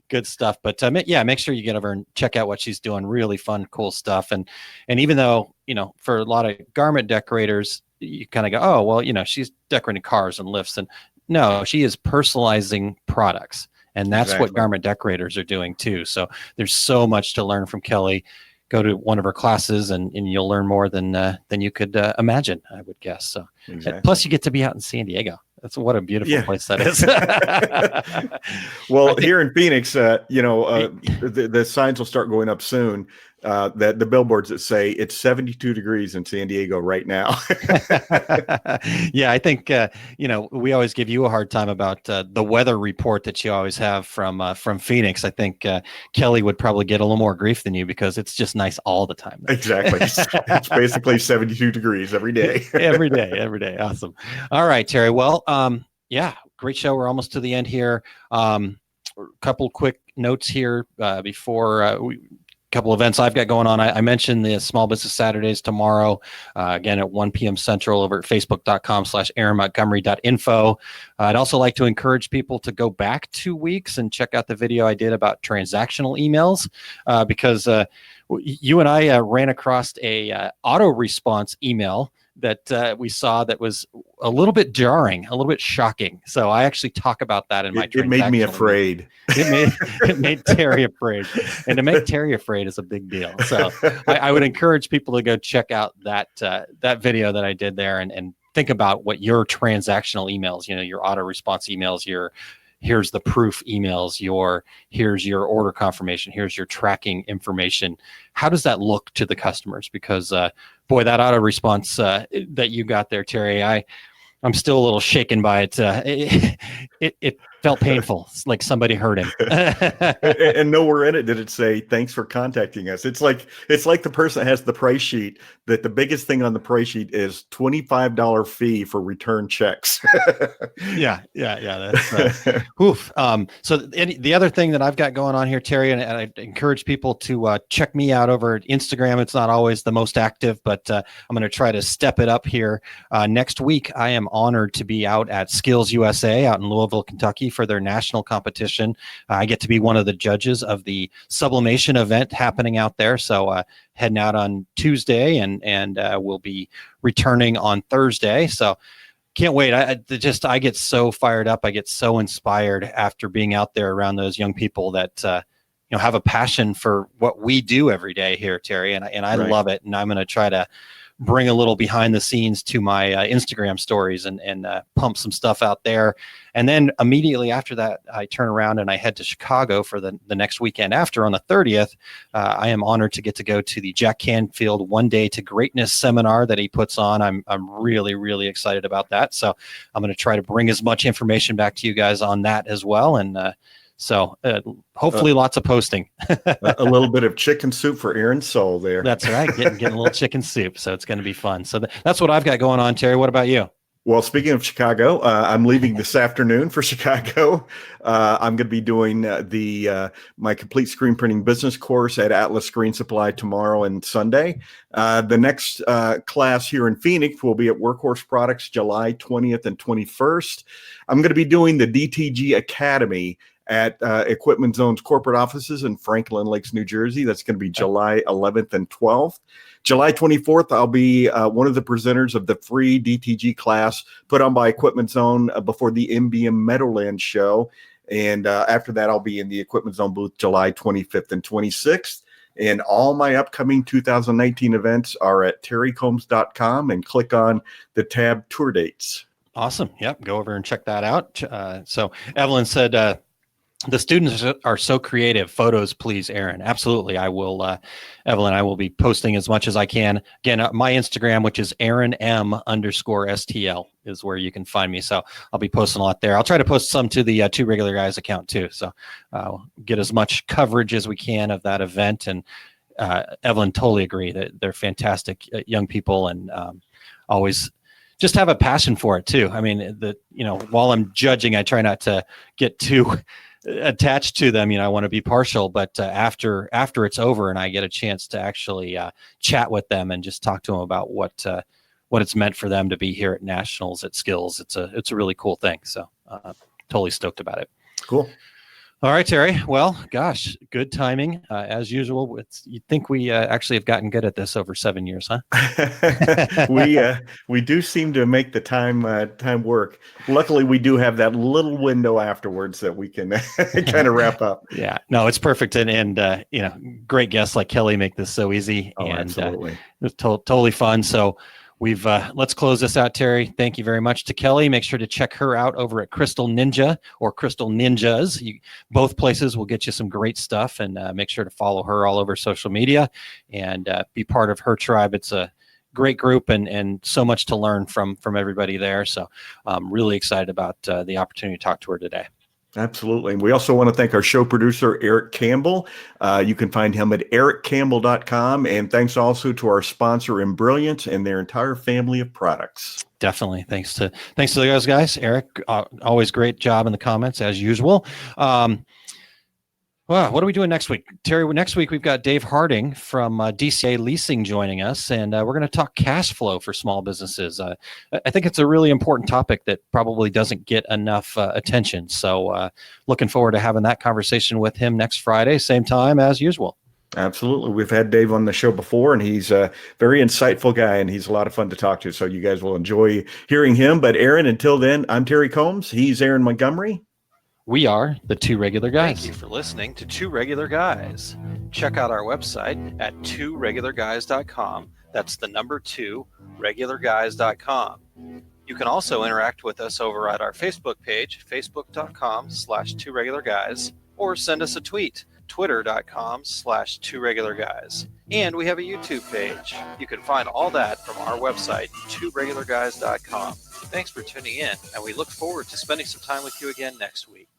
good stuff. But make sure you get over and check out what she's doing. Really fun, cool stuff. And even though, for a lot of garment decorators, you kind of go, oh, well, she's decorating cars and lifts. And no, she is personalizing products. And that's what garment decorators are doing too. So there's so much to learn from Kelly. Go to one of her classes and you'll learn more than you could imagine, I would guess. So plus you get to be out in San Diego. That's what a beautiful place that is. Well, here in Phoenix, the signs will start going up soon. That the billboards that say it's 72 degrees in San Diego right now. Yeah, I think we always give you a hard time about the weather report that you always have from Phoenix. I think Kelly would probably get a little more grief than you because it's just nice all the time. Exactly. It's basically 72 degrees every day. every day. Awesome. All right, Terry. Well, great show. We're almost to the end here. A couple quick notes here before couple events I've got going on. I mentioned the Small Business Saturdays tomorrow, again at 1 p.m. Central over at facebook.com/AaronMontgomery.info. I'd also like to encourage people to go back 2 weeks and check out the video I did about transactional emails because you and I ran across a auto response email that we saw that was a little bit jarring, a little bit shocking. So I actually talk about that in my It made me transactional afraid. it made Terry afraid, and to make Terry afraid is a big deal. So I would encourage people to go check out that video that I did there, and think about what your transactional emails, your auto response emails, here's the proof emails, here's your order confirmation, here's your tracking information. How does that look to the customers? Because boy, that auto response that you got there, Terry, I'm still a little shaken by it. It felt painful, like somebody hurt him. And nowhere in it did it say thanks for contacting us. It's like the person that has the price sheet, that the biggest thing on the price sheet is $25 fee for return checks. Yeah. That's oof. So the other thing that I've got going on here, Terry, and I encourage people to check me out over at Instagram. It's not always the most active, but I'm going to try to step it up here. Next week, I am honored to be out at Skills USA out in Louisville, Kentucky for their national competition. I get to be one of the judges of the sublimation event happening out there. So heading out on Tuesday and we'll be returning on Thursday. So can't wait. I get so fired up. I get so inspired after being out there around those young people that have a passion for what we do every day here, Terry. And I Right. love it. And I'm going to try to bring a little behind the scenes to my Instagram stories and pump some stuff out there. And then immediately after that, I turn around and I head to Chicago for the next weekend after on the 30th. I am honored to get to go to the Jack Canfield One Day to Greatness seminar that he puts on. I'm really, really excited about that. So I'm going to try to bring as much information back to you guys on that as well. And so hopefully lots of posting. A little bit of chicken soup for Aaron's soul there. That's right. Getting a little chicken soup. So it's going to be fun. So that's what I've got going on, Terry. What about you? Well, speaking of Chicago, I'm leaving this afternoon for Chicago. I'm going to be doing my complete screen printing business course at Atlas Screen Supply tomorrow and Sunday. The next class here in Phoenix will be at Workhorse Products July 20th and 21st. I'm going to be doing the DTG Academy at Equipment Zone's corporate offices in Franklin Lakes, New Jersey. That's going to be July 11th and 12th. July 24th, I'll be one of the presenters of the free DTG class put on by Equipment Zone before the MBM Meadowland show. And after that, I'll be in the Equipment Zone booth July 25th and 26th. And all my upcoming 2019 events are at terrycombs.com, and click on the tab tour dates. Awesome. Yep. Go over and check that out. So Evelyn said, the students are so creative. Photos, please, Aaron. Absolutely. I will, Evelyn, I will be posting as much as I can. Again, my Instagram, which is AaronM_STL, is where you can find me. So I'll be posting a lot there. I'll try to post some to the Two Regular Guys account too. So get as much coverage as we can of that event. And Evelyn, totally agree that they're fantastic young people, and always just have a passion for it too. I mean, while I'm judging, I try not to get too attached to them. I want to be partial, but after it's over and I get a chance to actually chat with them and just talk to them about what it's meant for them to be here at Nationals at Skills, it's a really cool thing. So totally stoked about it. Cool. All right, Terry. Well, gosh, good timing as usual. You'd think we actually have gotten good at this over 7 years, huh? We do seem to make the time work. Luckily, we do have that little window afterwards that we can kind of wrap up. Yeah, no, it's perfect, and great guests like Kelly make this so easy. Oh, and absolutely. it's totally fun. So let's close this out, Terry. Thank you very much to Kelly. Make sure to check her out over at Crystal Ninja or Crystal Ninjas. Both places will get you some great stuff, and make sure to follow her all over social media and be part of her tribe. It's a great group and so much to learn from everybody there. So I'm really excited about the opportunity to talk to her today. Absolutely. And we also want to thank our show producer, Eric Campbell. You can find him at ericcampbell.com. And thanks also to our sponsor, Brilliance, and their entire family of products. Definitely. Thanks to those guys. Eric, always great job in the comments as usual. Well, what are we doing next week? Terry, next week we've got Dave Harding from DCA Leasing joining us, and we're going to talk cash flow for small businesses. I think it's a really important topic that probably doesn't get enough attention. So looking forward to having that conversation with him next Friday, same time as usual. Absolutely. We've had Dave on the show before, and he's a very insightful guy, and he's a lot of fun to talk to. So you guys will enjoy hearing him. But Aaron, until then, I'm Terry Combs. He's Aaron Montgomery. We are the Two Regular Guys. Thank you for listening to Two Regular Guys. Check out our website at tworegularguys.com. That's the number 2, regularguys.com. You can also interact with us over at our Facebook page, facebook.com/tworegularguys, or send us a tweet, twitter.com/tworegularguys. And we have a YouTube page. You can find all that from our website, tworegularguys.com. Thanks for tuning in, and we look forward to spending some time with you again next week.